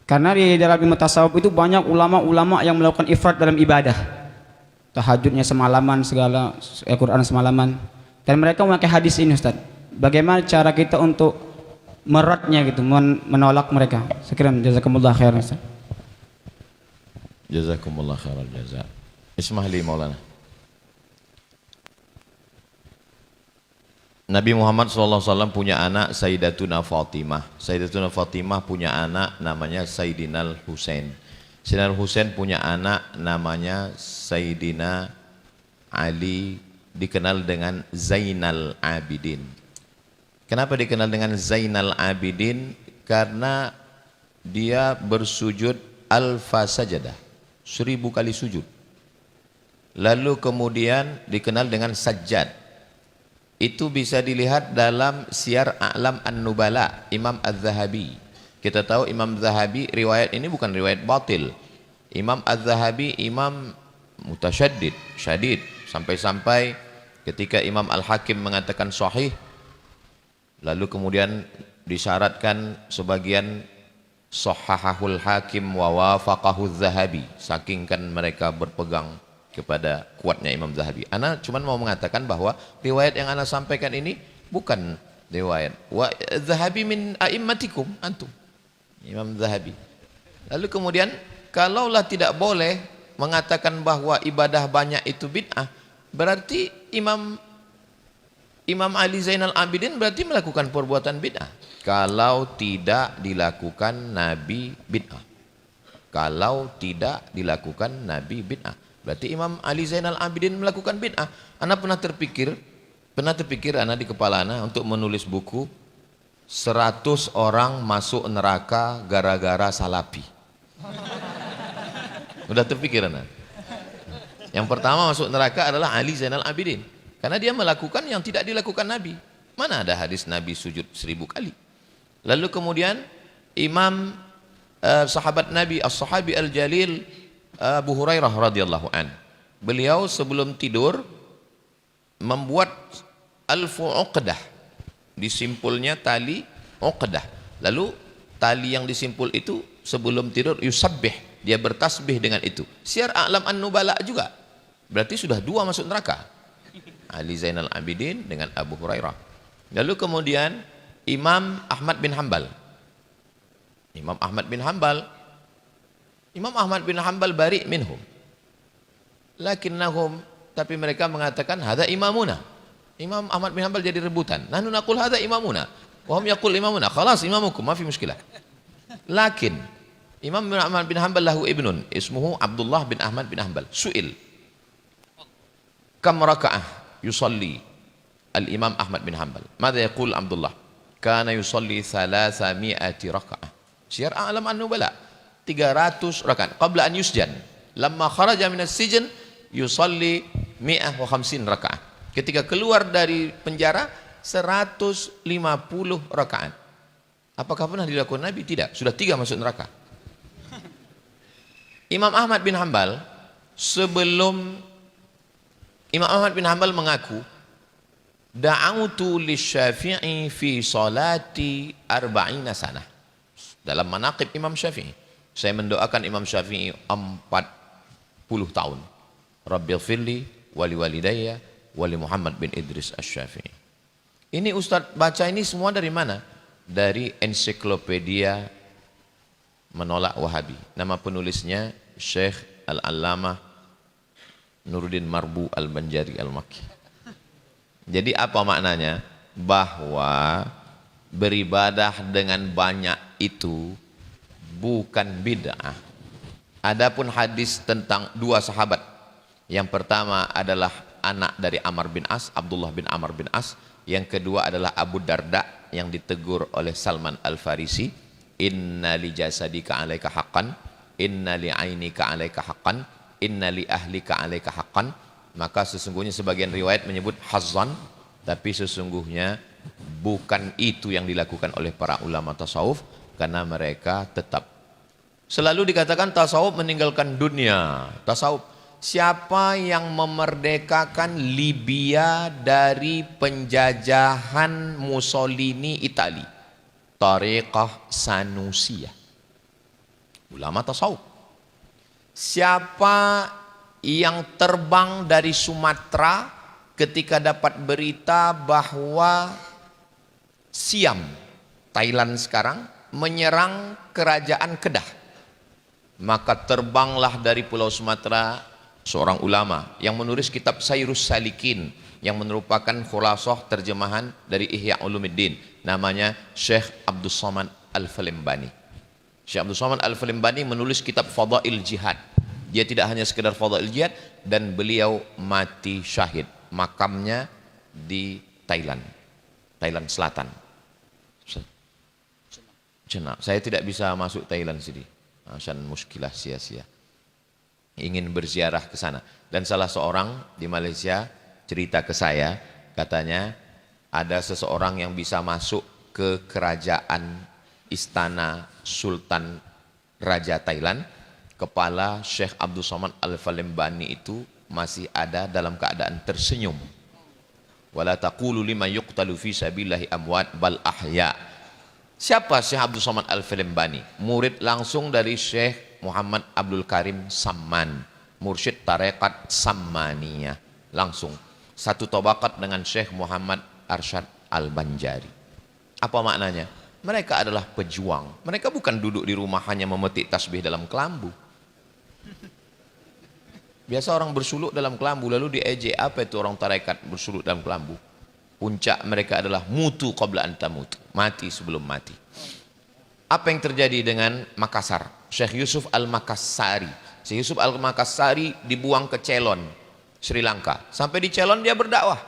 Karena di dalam ilmu tasawuf itu banyak ulama-ulama yang melakukan ifrat dalam ibadah. Tahajudnya semalaman, segala Al-Quran semalaman. Dan mereka memakai hadis ini, Ustaz. Bagaimana cara kita untuk meratnya gitu, menolak mereka? Sekian, jazakumullah khairan, Ustaz. Jazakumullah khairal jaza. Ismahli Maulana. Nabi Muhammad SAW punya anak Sayyidatuna Fatimah. Sayyidatuna Fatimah punya anak namanya Sayyidina Husain. Sayyidina Husain punya anak namanya Sayyidina Ali, dikenal dengan Zainal Abidin. Kenapa dikenal dengan Zainal Abidin? Karena dia bersujud alfa sajadah, 1000 kali sujud. Lalu kemudian dikenal dengan Sajjad. Itu bisa dilihat dalam Syiar A'lam An-Nubala Imam Az-Zahabi. Kita tahu Imam Zahabi, riwayat ini bukan riwayat batil. Imam Az-Zahabi imam mutasyaddid, syadid, sampai-sampai ketika Imam Al-Hakim mengatakan sahih, lalu kemudian disyaratkan sebagian sahahahul hakim wa wafaqahu Zahabi, saking kan mereka berpegang kepada kuatnya Imam Zahabi. Ana cuma mau mengatakan bahwa riwayat yang ana sampaikan ini bukan riwayat wa Zahabi min a'immatikum antum, Imam Zahabi. Lalu kemudian kalaulah tidak boleh mengatakan bahwa ibadah banyak itu bid'ah, berarti Imam Ali Zainal Abidin berarti melakukan perbuatan bid'ah. Kalau tidak dilakukan Nabi bid'ah. Kalau tidak dilakukan Nabi bid'ah, berarti Imam Ali Zainal Abidin melakukan bid'ah. Ana pernah terpikir ana di kepala ana untuk menulis buku 100 orang masuk neraka gara-gara salapi. Udah terpikir ana. Yang pertama masuk neraka adalah Ali Zainal Abidin, karena dia melakukan yang tidak dilakukan Nabi. Mana ada hadis Nabi sujud 1000 kali. Lalu kemudian Imam sahabat Nabi As-Sahabi Al-Jalil Abu Hurairah radhiyallahu an, beliau sebelum tidur membuat alfu uqdah, disimpulnya tali uqdah. Lalu tali yang disimpul itu sebelum tidur yusabbih, dia bertasbih dengan itu. Syiar A'lam An-Nubala juga. Berarti sudah 2 masuk neraka, Ali Zainal Abidin dengan Abu Hurairah. Lalu kemudian Imam Ahmad bin Hanbal. Imam Ahmad bin Hanbal bari minhum. Lakinnahum, tapi mereka mengatakan hadza imamuna. Imam Ahmad bin Hanbal jadi rebutan. Nahnu naqul hadza imamuna wa hum yaqul imamuna. Khalas imamukum, ma fi muskilah. Lakin Imam Ahmad bin Hanbal lahu ibnun ismuhu Abdullah bin Ahmad bin Hanbal. Su'il kam raka'ah yusalli al-Imam Ahmad bin Hanbal. Madza yaqul Abdullah? Kana yusalli 300 raka'ah. Syiar A'lam An-Nubala. 300 rakaat qabla an yusjan, lamma kharaja minas sijn yusalli 150 rakaat. Ketika keluar dari penjara 150 rakaat. Apakah pernah dilakukan Nabi? Tidak, sudah 3 masuk neraka. Imam Ahmad bin Hanbal, sebelum Imam Ahmad bin Hanbal mengaku da'autu lisyafi'i fi salati 40 sanah. Dalam manaqib Imam Syafi'i, saya mendoakan Imam Syafi'i 40 tahun. Rabbighfirli wali walidayya wali Muhammad bin Idris Asy-Syafi'i. Ini Ustadz baca ini semua dari mana? Dari ensiklopedia menolak Wahabi. Nama penulisnya Syekh Al-Allamah Nuruddin Marbu Al-Banjari Al-Makki. Jadi apa maknanya? Bahwa beribadah dengan banyak itu bukan bid'ah. Adapun hadis tentang 2 sahabat, yang pertama adalah anak dari Amr bin As, Abdullah bin Amr bin As. Yang kedua adalah Abu Darda yang ditegur oleh Salman Al-Farisi, inna li jasadika alaika haqqan, inna li ainika alaika haqqan, inna li ahlika alaika haqqan. Maka sesungguhnya sebagian riwayat menyebut hazzan, tapi sesungguhnya bukan itu yang dilakukan oleh para ulama tasawuf, karena mereka tetap selalu dikatakan tasawuf meninggalkan dunia. Tasawuf siapa yang memerdekakan Libya dari penjajahan Mussolini Itali? Tariqah Sanusiyah, ulama tasawuf. Siapa yang terbang dari Sumatera ketika dapat berita bahwa Siam, Thailand sekarang, menyerang kerajaan Kedah? Maka terbanglah dari Pulau Sumatera seorang ulama yang menulis kitab Sayrus Salikin, yang merupakan khulasah terjemahan dari Ihya Ulumuddin, namanya Syekh Abdul Somad Al-Falembani. Syekh Abdul Somad Al-Falembani menulis kitab Fadail Jihad. Dia tidak hanya sekedar Fadail Jihad, dan beliau mati syahid. Makamnya di Thailand, Thailand Selatan. Saya tidak bisa masuk Thailand sini, asan muskilah sia-sia. Ingin berziarah ke sana, dan salah seorang di Malaysia cerita ke saya, katanya ada seseorang yang bisa masuk ke kerajaan istana Sultan Raja Thailand. Kepala Syekh Abdul Somad Al-Falembani itu masih ada dalam keadaan tersenyum. Wala taqulu liman yuqtalu fi sabilillahi amwat bal ahya. Siapa Syekh Abdul Somad Al-Falembani? Murid langsung dari Syekh Muhammad Abdul Karim Samman, mursyid tarekat Sammaniyah, langsung satu tabakat dengan Syekh Muhammad Arsyad Al-Banjari. Apa maknanya? Mereka adalah pejuang. Mereka bukan duduk di rumah hanya memetik tasbih dalam kelambu. Biasa orang bersuluk dalam kelambu lalu diejek, apa itu orang tarekat bersuluk dalam kelambu? Puncak mereka adalah mutu qabla an tamutu, mati sebelum mati. Apa yang terjadi dengan Makassar? Syekh Yusuf Al-Makassari. Syekh Yusuf Al-Makassari dibuang ke Ceylon, Sri Lanka. Sampai di Ceylon dia berdakwah.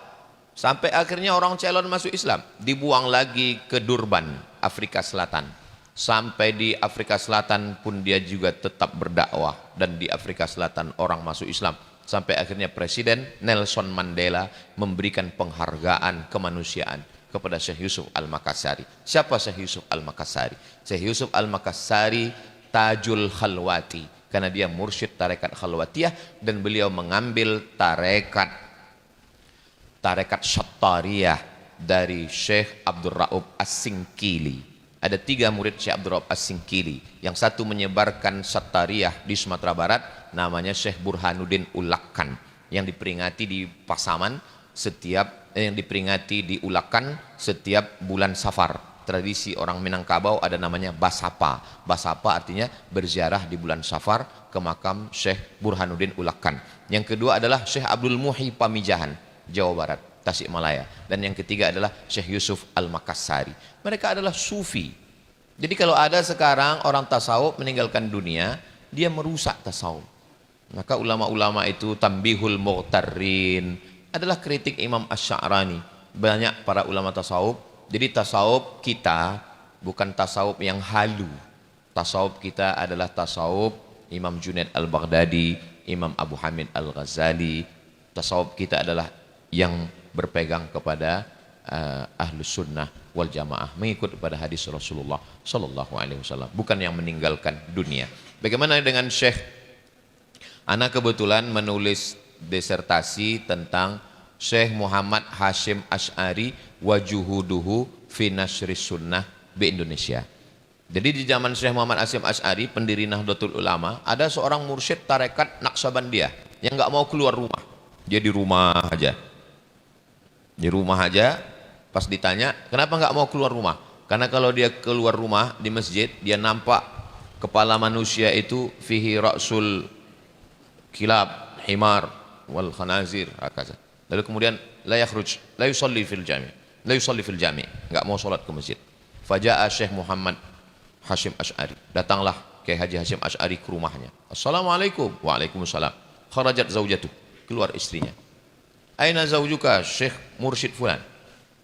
Sampai akhirnya orang Ceylon masuk Islam. Dibuang lagi ke Durban, Afrika Selatan. Sampai di Afrika Selatan pun dia juga tetap berdakwah, dan di Afrika Selatan orang masuk Islam. Sampai akhirnya Presiden Nelson Mandela memberikan penghargaan kemanusiaan kepada Syekh Yusuf Al-Makassari. Siapa Syekh Yusuf Al-Makassari? Syekh Yusuf Al-Makassari Tajul Khalwati, karena dia mursyid tarekat Khalwatiyah, dan beliau mengambil tarekat Syattariyah dari Syekh Abdul Raub As-Singkili. Ada 3 murid Syekh Abdul Raub As-Singkili. Yang satu menyebarkan Syattariyah di Sumatera Barat, namanya Syekh Burhanuddin Ulakan, yang diperingati di Pasaman setiap diulakan setiap bulan Safar. Tradisi orang Minangkabau ada namanya Basapa. Basapa artinya berziarah di bulan Safar ke makam Syekh Burhanuddin Ulakan. Yang kedua adalah Syekh Abdul Muhi Pamijahan, Jawa Barat, Tasikmalaya. Dan yang ketiga adalah Syekh Yusuf Al-Makassari. Mereka adalah sufi. Jadi kalau ada sekarang orang tasawuf meninggalkan dunia, dia merusak tasawuf. Maka ulama-ulama itu Tambihul Mughtarrin adalah kritik Imam Asy-Sya'rani. Banyak para ulama tasawuf. Jadi tasawuf kita bukan tasawuf yang halu. Tasawuf kita adalah tasawuf Imam Junaid Al-Baghdadi, Imam Abu Hamid Al-Ghazali. Tasawuf kita adalah yang berpegang kepada Ahlus Sunnah wal Jamaah, mengikut pada hadis Rasulullah Sallallahu Alaihi Wasallam, bukan yang meninggalkan dunia. Bagaimana dengan Syekh? Ana kebetulan menulis disertasi tentang Syekh Muhammad Hashim Asy'ari wa juhuduhu fi nasyris sunnah di Indonesia. Jadi di zaman Syekh Muhammad Hashim Asy'ari, pendiri Nahdlatul Ulama, ada seorang mursyid tarekat Naqsabandiyah yang nggak mau keluar rumah. Dia di rumah aja. Di rumah aja. Pas ditanya, kenapa nggak mau keluar rumah? Karena kalau dia keluar rumah di masjid, dia nampak kepala manusia itu fihi ra'sul kilab, himar, wal khanazir, akaza. Lalu kemudian la yakhruj, la yusalli fil jami', nggak mau sholat ke masjid. Faja'a Syekh Muhammad Hashim Asy'ari. Datanglah Kiai Haji Hashim Asy'ari ke rumahnya. Assalamualaikum. Waalaikumsalam. Kharajat zaujatuh, keluar istrinya. Aina zaujuka Syekh Mursyid fulan?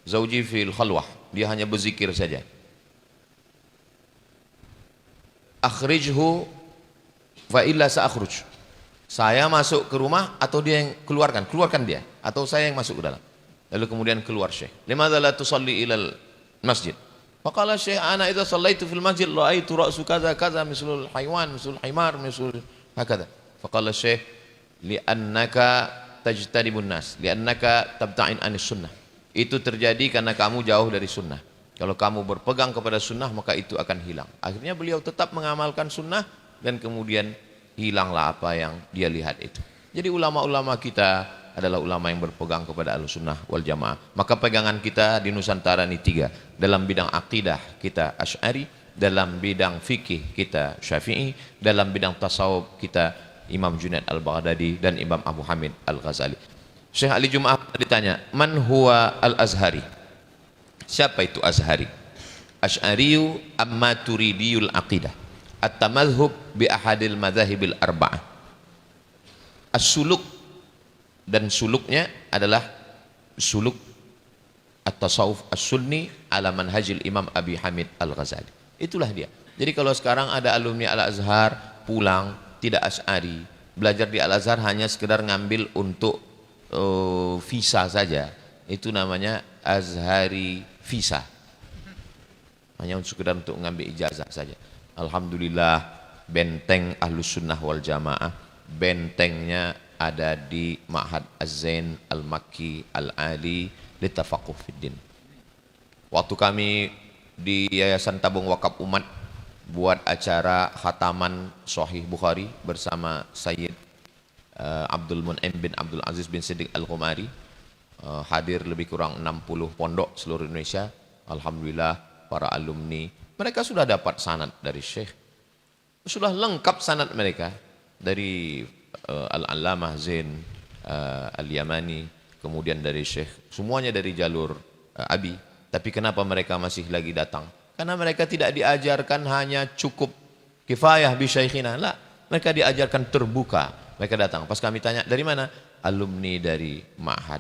Zauji fil khalwah, dia hanya berzikir saja. Akhrijhu fa illa sa'akhruj. Saya masuk ke rumah atau dia yang keluarkan dia, atau saya yang masuk ke dalam. Lalu kemudian keluar Syekh. Limadza la tusalli ilal masjid? Faqala Syekh, ana idza shallaitu fil masjid ra'aitu ra'su kaza kaza mislul haywan, mislul himar, mislul hakadha. Faqala Syekh, li'annaka tajtanibun nas, li'annaka tabta'in anis sunnah. Itu terjadi karena kamu jauh dari sunnah. Kalau kamu berpegang kepada sunnah maka itu akan hilang. Akhirnya beliau tetap mengamalkan sunnah dan kemudian hilanglah apa yang dia lihat itu. Jadi ulama-ulama kita adalah ulama yang berpegang kepada Ahlussunnah wal Jamaah. Maka pegangan kita di Nusantara ini 3. Dalam bidang akidah kita Asy'ari, dalam bidang fikih kita Syafi'i, dalam bidang tasawuf kita Imam Junaid Al-Baghdadi dan Imam Abu Hamid Al-Ghazali. Syekh Ali Jum'ah ditanya, "Man huwa Al-Azhari?" Siapa itu Azhari? Asy'ariyu amma turidiyul aqidah. At-tamadhhub bi ahadil madhahibil arba'ah. As-suluk, dan suluknya adalah suluk at-tasawuf as-sunni ala manhajil Imam Abi Hamid Al-Ghazali. Itulah dia. Jadi kalau sekarang ada alumni Al-Azhar pulang tidak Asy'ari, belajar di Al-Azhar hanya sekedar ngambil untuk visa saja, itu namanya Azhari visa, hanya sekedar untuk ngambil ijazah saja. Alhamdulillah benteng Ahlussunnah wal Jamaah, bentengnya ada di Ma'had Az-Zain Al-Makki Al-Ali Litafaqquh Fiddin. Waktu kami di Yayasan Tabung Wakaf Umat buat acara khataman Sahih Bukhari bersama Sayyid Abdul Mun'im bin Abdul Aziz bin Siddiq Al-Qumari, hadir lebih kurang 60 pondok seluruh Indonesia. Alhamdulillah para alumni mereka sudah dapat sanad dari Syekh, sudah lengkap sanad mereka dari Al-Allamah Zain Al-Yamani, kemudian dari Syekh, semuanya dari jalur Abi. Tapi kenapa mereka masih lagi datang? Karena mereka tidak diajarkan hanya cukup kifayah bi syaikhina, la, mereka diajarkan terbuka. Mereka datang. Pas kami tanya dari mana? Alumni dari Ma'had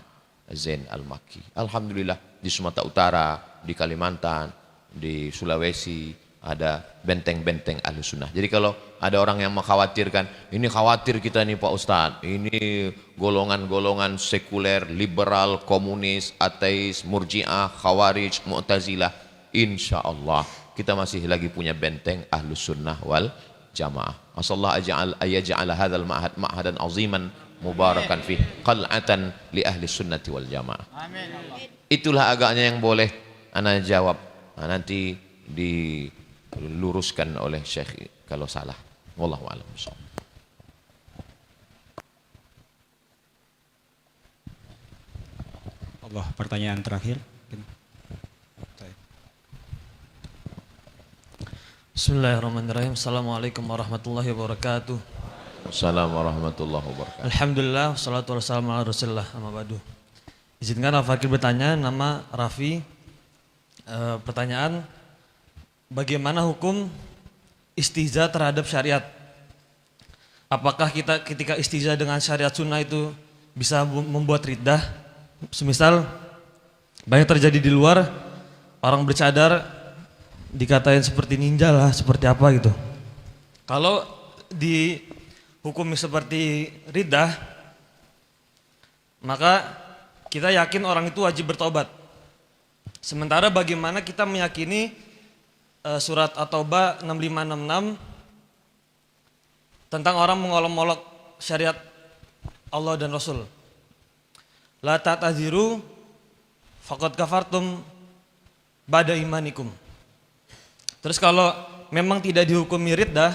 Zain Al-Makki. Alhamdulillah di Sumatera Utara, di Kalimantan, di Sulawesi ada benteng-benteng Ahlussunnah. Jadi kalau ada orang yang mengkhawatirkan, ini khawatir kita nih Pak Ustadz, ini golongan-golongan sekuler, liberal, komunis, ateis, murji'ah, khawarij, mu'tazilah, insya Allah kita masih lagi punya benteng Ahlussunnah wal Jamaah. Asallahu ayaj'ala hadzal ma'had ma'hadan aziman mubarakan fih qal'atan li ahli sunnati wal jamaah. Amin. Itulah agaknya yang boleh ana jawab. Nah, nanti diluruskan oleh Syekh kalau salah. Wallahu a'lam. Allah, pertanyaan terakhir. Bismillahirrahmanirrahim. Assalamualaikum warahmatullahi wabarakatuh. Assalamualaikum warahmatullahi wabarakatuh. Alhamdulillah, wassalatu wassalamu ala rasulillah, amma ba'du. Izinkan Al-Fakir bertanya, nama Raffi. Pertanyaan, bagaimana hukum istihza terhadap syariat? Apakah kita ketika istihza dengan syariat sunnah itu bisa membuat riddah? Semisal banyak terjadi di luar, orang bercadar dikatain seperti ninja lah, seperti apa gitu. Kalau dihukumi seperti riddah, maka kita yakin orang itu wajib bertobat. Sementara bagaimana kita meyakini surat At-Taubah 6566 tentang orang mengolok-olok syariat Allah dan Rasul. La ta'tadziru faqad kafartum ba'da imanikum. Terus kalau memang tidak dihukumi riddah,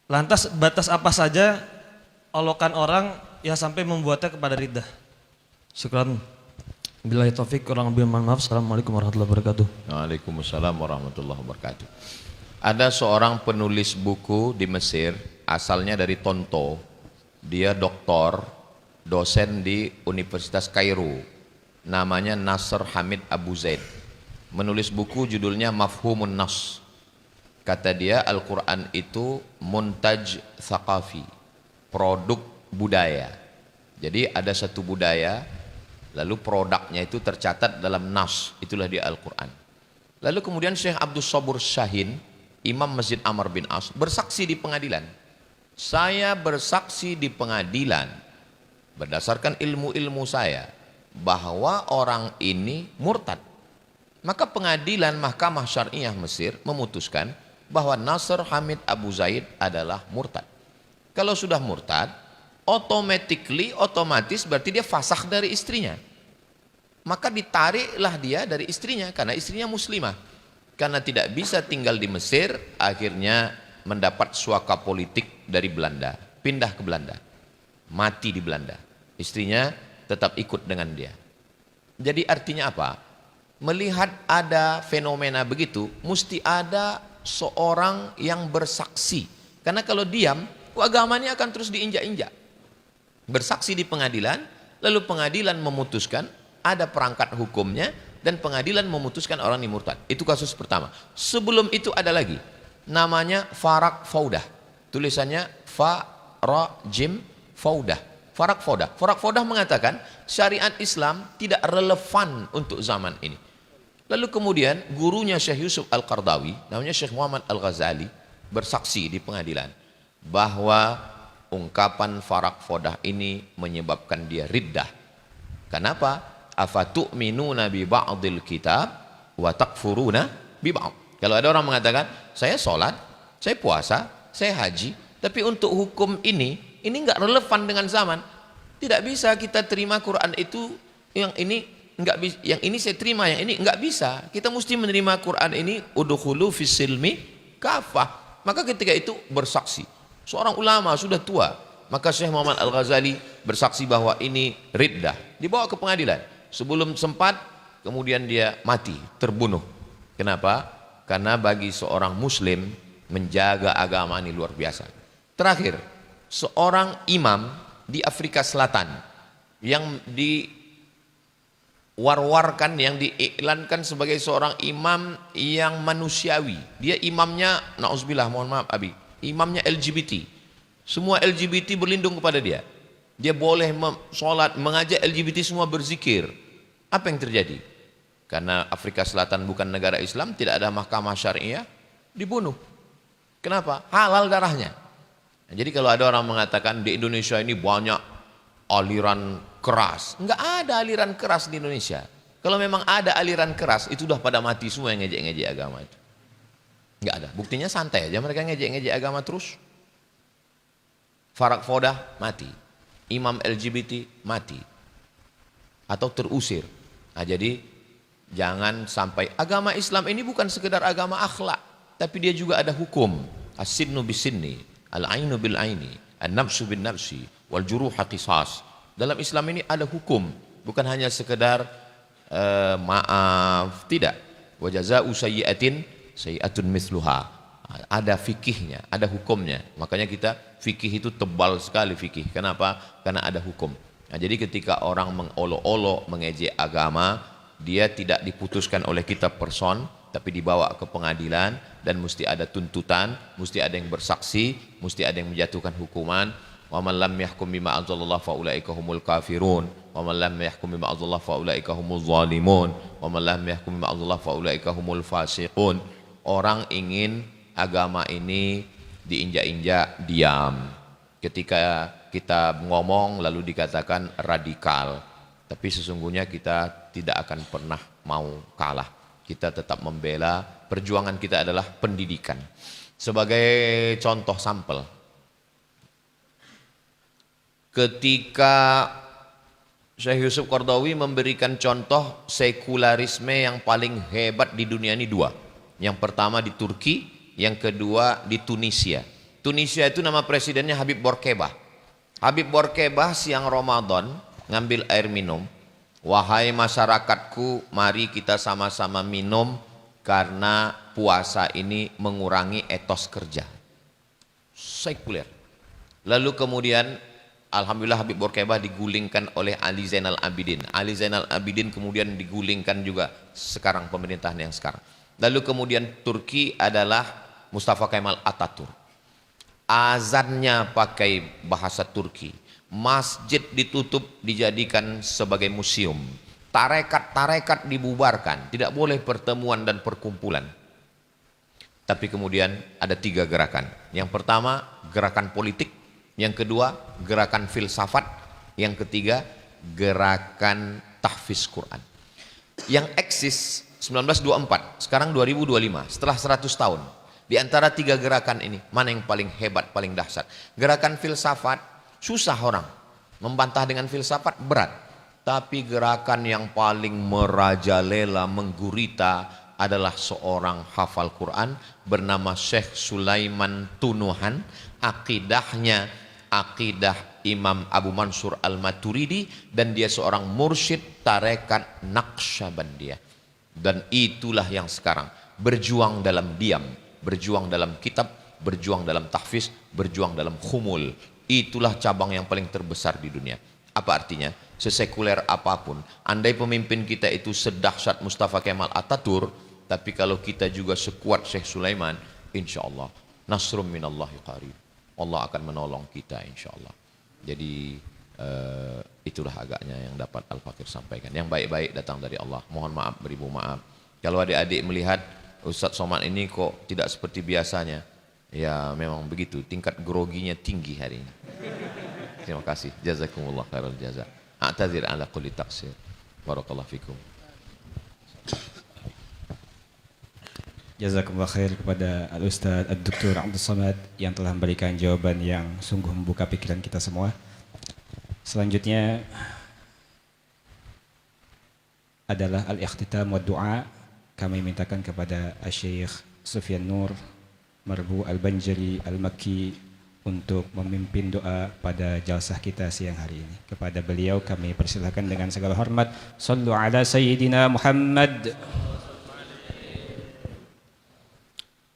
lantas batas apa saja olokan orang yang sampai membuatnya kepada riddah? Syukran. Billahi taufik, kurang lebih mohon maaf. Assalamualaikum warahmatullahi wabarakatuh. Waalaikumsalam warahmatullahi wabarakatuh. Ada seorang penulis buku di Mesir, asalnya dari Tonto. Dia doktor, dosen di Universitas Kairo. Namanya Nasr Hamid Abu Zaid. Menulis buku judulnya Mafhumun Nas. Kata dia Al-Quran itu muntaj thaqafi, produk budaya. Jadi ada satu budaya, lalu produknya itu tercatat dalam Nas, itulah dia Al-Quran. Lalu kemudian Syekh Abdul Sabur Syahin, Imam Masjid Amr bin As, bersaksi di pengadilan. Saya bersaksi di pengadilan berdasarkan ilmu-ilmu saya bahwa orang ini murtad. Maka pengadilan Mahkamah Syariah Mesir memutuskan bahwa Nasr Hamid Abu Zaid adalah murtad. Kalau sudah murtad, otomatis berarti dia fasakh dari istrinya. Maka ditariklah dia dari istrinya karena istrinya muslimah. Karena tidak bisa tinggal di Mesir, akhirnya mendapat suaka politik dari Belanda, pindah ke Belanda, mati di Belanda. Istrinya tetap ikut dengan dia. Jadi artinya apa? Melihat ada fenomena begitu, mesti ada seorang yang bersaksi. Karena kalau diam, agamanya akan terus diinjak-injak. Bersaksi di pengadilan, lalu pengadilan memutuskan, ada perangkat hukumnya, dan pengadilan memutuskan orang ini murtad. Itu kasus pertama. Sebelum itu ada lagi, namanya Farak Faudah. Tulisannya Fa-Ra-Jim Faudah. Farak Faudah. Farak Faudah mengatakan syariat Islam tidak relevan untuk zaman ini. Lalu kemudian gurunya Syekh Yusuf Al-Qardawi, namanya Syekh Muhammad Al-Ghazali, bersaksi di pengadilan bahwa ungkapan Farak Faudah ini menyebabkan dia riddah. Kenapa? Afatu'minuna bi ba'dil kitab wa takfuruna bi ba'd. Kalau ada orang mengatakan, saya sholat, saya puasa, saya haji, tapi untuk hukum ini enggak relevan dengan zaman. Tidak bisa kita terima Quran itu, yang ini enggak bisa, yang ini saya terima, yang ini enggak bisa. Kita mesti menerima Quran ini udkhulu fis silmi kafah. Maka ketika itu bersaksi seorang ulama sudah tua, maka Syekh Muhammad Al-Ghazali bersaksi bahwa ini riddah, dibawa ke pengadilan. Sebelum sempat, kemudian dia mati, terbunuh. Kenapa? Karena bagi seorang muslim menjaga agama ini luar biasa. Terakhir, seorang imam di Afrika Selatan yang diwar-warkan, yang diiklankan sebagai seorang imam yang manusiawi. Dia imamnya, na'udzubillah, mohon maaf Abi, imamnya LGBT. Semua LGBT berlindung kepada dia. Dia boleh sholat, mengajak LGBT semua berzikir. Apa yang terjadi? Karena Afrika Selatan bukan negara Islam, tidak ada mahkamah syariah, dibunuh. Kenapa? Halal darahnya. Nah, jadi kalau ada orang mengatakan di Indonesia ini banyak aliran keras, enggak ada aliran keras di Indonesia. Kalau memang ada aliran keras, itu sudah pada mati semua yang ngejek-ngejek agama itu. Enggak ada. Buktinya santai aja mereka ngejek-ngejek agama terus. Farak Faudah mati, imam LGBT mati, atau terusir. Nah, jadi jangan sampai agama Islam ini bukan sekedar agama akhlak, tapi dia juga ada hukum. As-sinnu bis-sinni, al-ainu bil-aini, an-nafsu bin-nafsi, wal juruha qisas. Dalam Islam ini ada hukum, bukan hanya sekedar maaf, tidak. Wa jazaa'u sayyi'atin sayyi'atun mithluha. Ada fikihnya, ada hukumnya. Makanya kita fikih itu tebal sekali fikih. Kenapa? Karena ada hukum. Nah, jadi ketika orang mengolok-olok, mengejek agama, dia tidak diputuskan oleh kita person, tapi dibawa ke pengadilan, dan mesti ada tuntutan, mesti ada yang bersaksi, mesti ada yang menjatuhkan hukuman. Wa man lam yahkum bima anzalallah fa ulaika humul kafirun, wa man lam yahkum bima anzalallah fa ulaika humuz zalimun, wa man lam yahkum bima anzalallah fa ulaika humul fasiqun. Orang ingin agama ini diinjak-injak, diam. Ketika kita ngomong lalu dikatakan radikal, tapi sesungguhnya kita tidak akan pernah mau kalah. Kita tetap membela, perjuangan kita adalah pendidikan. Sebagai contoh sampel, ketika Syekh Yusuf Qardawi memberikan contoh sekularisme yang paling hebat di dunia ini dua. Yang pertama di Turki, yang kedua di Tunisia. Tunisia itu nama presidennya Habib Bourguiba. Habib Bourguiba siang Ramadan ngambil air minum. Wahai masyarakatku, mari kita sama-sama minum karena puasa ini mengurangi etos kerja. Sekuler. Lalu kemudian alhamdulillah Habib Bourguiba digulingkan oleh Ali Zainal Abidin. Ali Zainal Abidin kemudian digulingkan juga sekarang pemerintahan yang sekarang. Lalu kemudian Turki adalah Mustafa Kemal Atatürk. Azannya pakai bahasa Turki, masjid ditutup dijadikan sebagai museum, tarekat-tarekat dibubarkan, tidak boleh pertemuan dan perkumpulan. Tapi kemudian ada tiga gerakan. Yang pertama gerakan politik, yang kedua gerakan filsafat, yang ketiga gerakan tahfiz Quran. Yang eksis 1924, sekarang 2025, setelah 100 tahun. Di antara tiga gerakan ini, mana yang paling hebat, paling dahsyat? Gerakan filsafat susah orang. Membantah dengan filsafat berat. Tapi gerakan yang paling merajalela, menggurita adalah seorang hafal Quran bernama Syekh Sulaiman Tunuhan. Akidahnya akidah Imam Abu Mansur Al-Maturidi, dan dia seorang mursyid tarekat Naqsyabandiyah. Dan itulah yang sekarang berjuang dalam diam, berjuang dalam kitab, berjuang dalam tahfiz, berjuang dalam khumul. Itulah cabang yang paling terbesar di dunia. Apa artinya? Sesekuler apapun, andai pemimpin kita itu sedahsyat Mustafa Kemal Ataturk, tapi kalau kita juga sekuat Syekh Sulaiman, insya Allah nasrum minallahi qarib, Allah akan menolong kita insya Allah. Jadi itulah agaknya yang dapat Al-Fakir sampaikan. Yang baik-baik datang dari Allah. Mohon maaf, beribu maaf. Kalau adik-adik melihat Ustadz Somad ini kok tidak seperti biasanya, ya memang begitu, tingkat groginya tinggi hari ini. Terima kasih. Jazakumullah khairal jaza. A'tadzir ala kulli taqsir. Barakallahu fikum. Jazakumullah khair kepada Al-Ustadz Ad-Doktor Abdul Somad yang telah memberikan jawaban yang sungguh membuka pikiran kita semua. Selanjutnya adalah al-ikhtitam wa du'a. Kami mintakan kepada Syekh Sufyan Nur Marbu Al-Banjari Al-Makki untuk memimpin doa pada jalsah kita siang hari ini. Kepada beliau kami persilakan dengan segala hormat. Sallu ala Sayyidina Muhammad.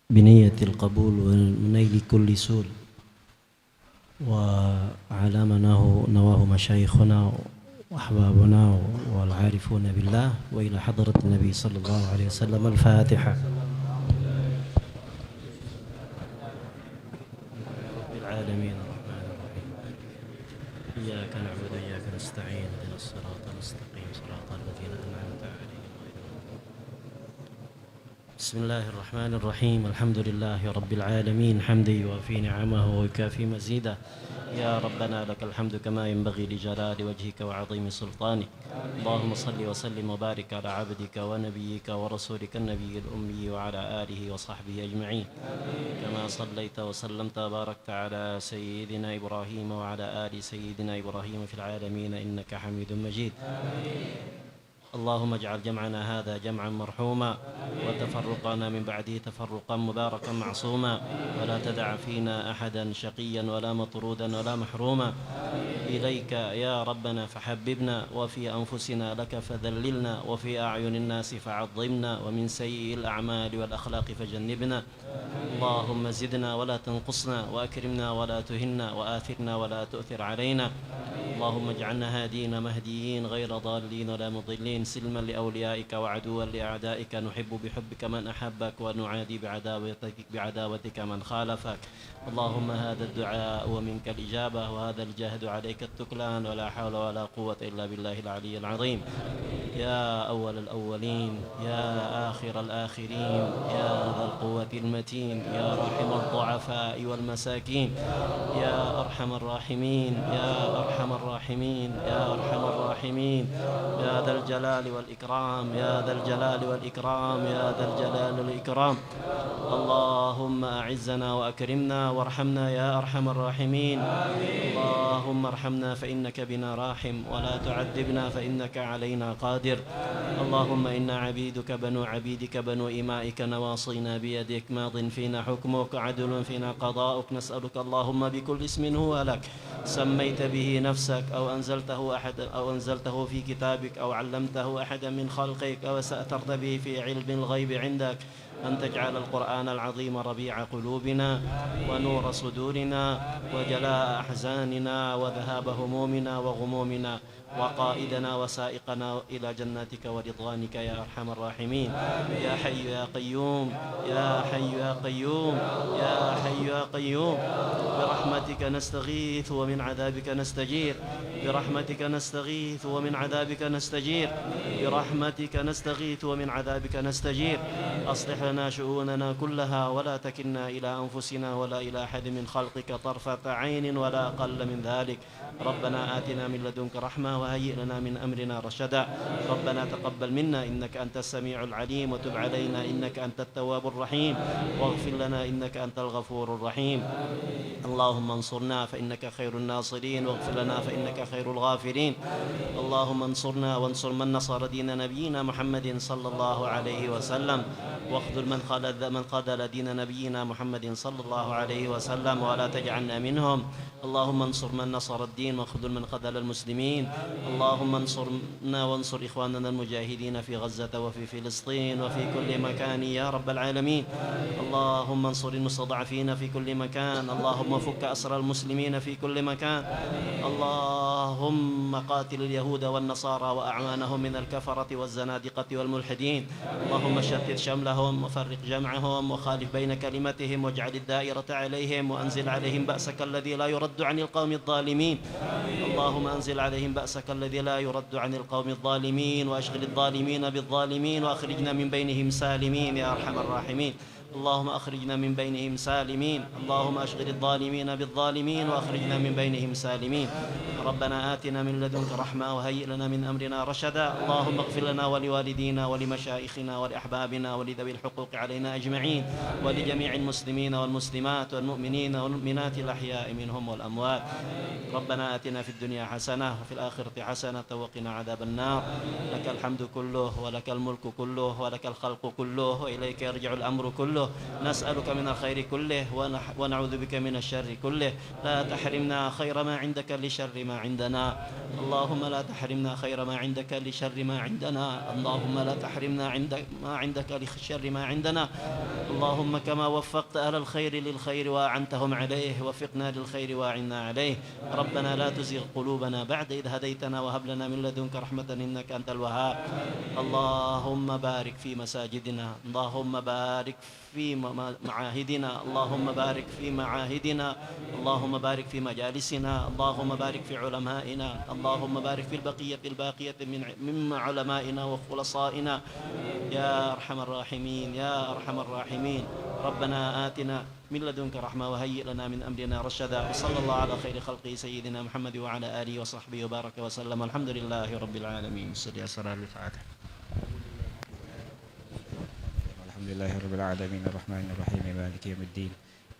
بنية القبول ونيل كل سول وعلى ما نواه مشايخنا وأحبابنا والعارفون بالله وإلى حضرة النبي صلى الله عليه وسلم. الفاتحة. رب العالمين الرحمن الرحيم إياك نعبد وإياك نستعين اهدنا الصراط المستقيم صراط الذين أنعمت عليهم. بسم الله الرحمن الرحيم. الحمد لله رب العالمين حمدا يوافي نعمه ويكافي مزيده. يا ربنا لك الحمد كما ينبغي لجلال وجهك وعظيم سلطانك. اللهم صل وسلم وبارك على عبدك ونبيك ورسولك النبي الأمي وعلى آله وصحبه أجمعين. كما صليت وسلمت وباركت على سيدنا إبراهيم وعلى آل سيدنا إبراهيم في العالمين إنك حميد مجيد. اللهم اجعل جمعنا هذا جمعا مرحوما وتفرقنا من بعده تفرقا مباركا معصوما ولا تدع فينا أحدا شقيا ولا مطرودا ولا محروما. إليك يا ربنا فحببنا وفي أنفسنا لك فذللنا وفي أعين الناس فعظمنا ومن سيء الأعمال والأخلاق فجنبنا. اللهم زدنا ولا تنقصنا وأكرمنا ولا تهنا وآثرنا ولا تؤثر علينا. اللهم اجعلنا هادين مهديين غير ضالين ولا مضلين سلما لأوليائك وعدوا لأعدائك. نحب بحبك من أحبك ونعادي بعداوتك من خالفك. اللهم هذا الدعاء ومنك الإجابة وهذا الجهد عليك التكلان ولا حول ولا قوة إلا بالله العلي العظيم. يا أول الأولين يا آخر الآخرين يا ذا القوة المتين يا راحم الضعفاء والمساكين يا أرحم الراحمين يا أرحم الراحمين يا أرحم الراحمين يا ذا الجلال والإكرام يا ذا الجلال والإكرام يا ذا الجلال والإكرام. اللهم أعزنا وأكرمنا وارحمنا يا أرحم الراحمين. اللهم ارحمنا فإنك بنا راحم ولا تعذبنا فإنك علينا قادر. اللهم إنا عبيدك بنو عبيدك بنو إمائك نواصينا بيدك ماض فينا حكمك عدل فينا قضاؤك. نسألك اللهم بكل اسم هو لك سميت به نفسك أو أنزلته في كتابك أو علمته أحدا من خلقك أو سأترت به في علم الغيب عندك أن تجعل القرآن العظيم ربيع قلوبنا ونور صدورنا وجلاء أحزاننا وذهاب همومنا وغمومنا وقائدنا وسائقنا إلى جناتك ورضوانك يا أرحم الراحمين. يا حي يا قيوم يا حي يا قيوم يا حي يا قيوم برحمتك نستغيث ومن عذابك نستجير. برحمتك نستغيث ومن عذابك نستجير. برحمتك نستغيث ومن عذابك نستجير. أصلح لنا شؤوننا كلها ولا تكلنا إلى أنفسنا ولا إلى أحد من خلقك طرفة عين ولا أقل من ذلك. ربنا آتنا من لدنك رحمة وهيئ لنا من أمرنا رشدا ربنا تقبل منا إنك أنت السميع العليم وتب علينا إنك أنت التواب الرحيم واغفر لنا إنك أنت الغفور الرحيم اللهم انصرنا فإنك خير الناصرين واغفر لنا فإنك خير الغافرين اللهم انصرنا وانصر من نصر دين نبينا محمد صلى الله عليه وسلم واخذل من خذل دين نبينا محمد صلى الله عليه وسلم ولا تجعلنا منهم اللهم انصر من نصر الدين واخذل من خذل المسلمين اللهم انصرنا وانصر إخواننا المجاهدين في غزة وفي فلسطين وفي كل مكان يا رب العالمين اللهم انصر المستضعفين في كل مكان اللهم فك أسر المسلمين في كل مكان اللهم قاتل اليهود والنصارى وأعوانهم من الكفرة والزنادقة والملحدين اللهم شتت شملهم وفرق جمعهم وخالف بين كلمتهم واجعل الدائرة عليهم وأنزل عليهم بأسك الذي لا يرد عن القوم الظالمين اللهم أنزل عليهم بأسك الذي لا يرد عن القوم الظالمين وأشغل الظالمين بالظالمين وأخرجنا من بينهم سالمين يا أرحم الراحمين اللهم أخرجنا من بينهم سالمين اللهم أشغل الظالمين بالظالمين وأخرجنا من بينهم سالمين ربنا آتنا من لدنك رحمة وهيئ لنا من أمرنا رشدا اللهم اغفر لنا ولوالدينا ولمشايخنا ولأحبابنا ولذوي الحقوق علينا أجمعين ولجميع المسلمين والمسلمات والمؤمنين والمؤمنات الأحياء منهم والأموات ربنا آتنا في الدنيا حسنة وفي الآخرة حسنة وقنا عذاب النار لك الحمد كله ولك الملك كله ولك الخلق كله وإليك يرجع الأمر كله نسألك من الخير كله ونعوذ بك من الشر كله لا تحرمنا خير ما عندك لشر ما عندنا اللهم لا تحرمنا خير ما عندك لشر ما عندنا اللهم لا تحرمنا ما عندك لشر ما عندنا اللهم كما وفقت أهل الخير للخير وأعنتهم عليه وفقنا للخير وأعنا عليه ربنا لا تزغ قلوبنا بعد إذ هديتنا وهب لنا من لدنك رحمة إنك أنت الوهاب اللهم بارك في مساجدنا اللهم بارك في معاهدنا اللهم بارك في معاهدنا اللهم بارك في مجالسنا اللهم بارك في علمائنا اللهم بارك في البقية الباقية من علمائنا وخلصائنا يا أرحم الراحمين يا أرحم الراحمين ربنا آتنا من لدنك رحمة وهيئ لنا من أمرنا رشدا وصلى الله على خير خلقه سيدنا محمد وعلى آله وصحبه وبارك وسلم الحمد لله رب العالمين صلى الله عليه وسلم الحمد لله رب العالمين الرحمن الرحيم مالك يوم الدين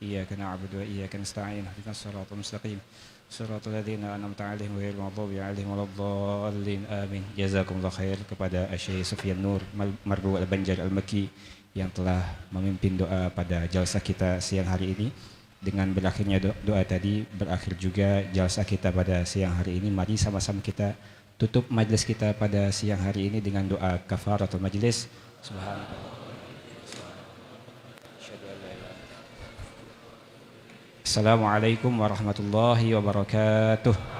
إياك نعبد وإياك نستعين اهدنا الصراط المستقيم صراط الذين أنعمت عليهم غير المغضوب عليهم ولا الضالين آمين. Jazakumullah khair kepada Syekh Sufyan Nur Marbu Al-Banjar Al-Makki yang telah memimpin doa pada jalsah kita siang hari ini. Dengan berakhirnya doa tadi berakhir juga jalsah kita pada siang hari ini. Mari sama-sama kita tutup majlis kita pada siang hari ini dengan doa kafaratul majlis. Subhanallah. Assalamualaikum warahmatullahi wabarakatuh.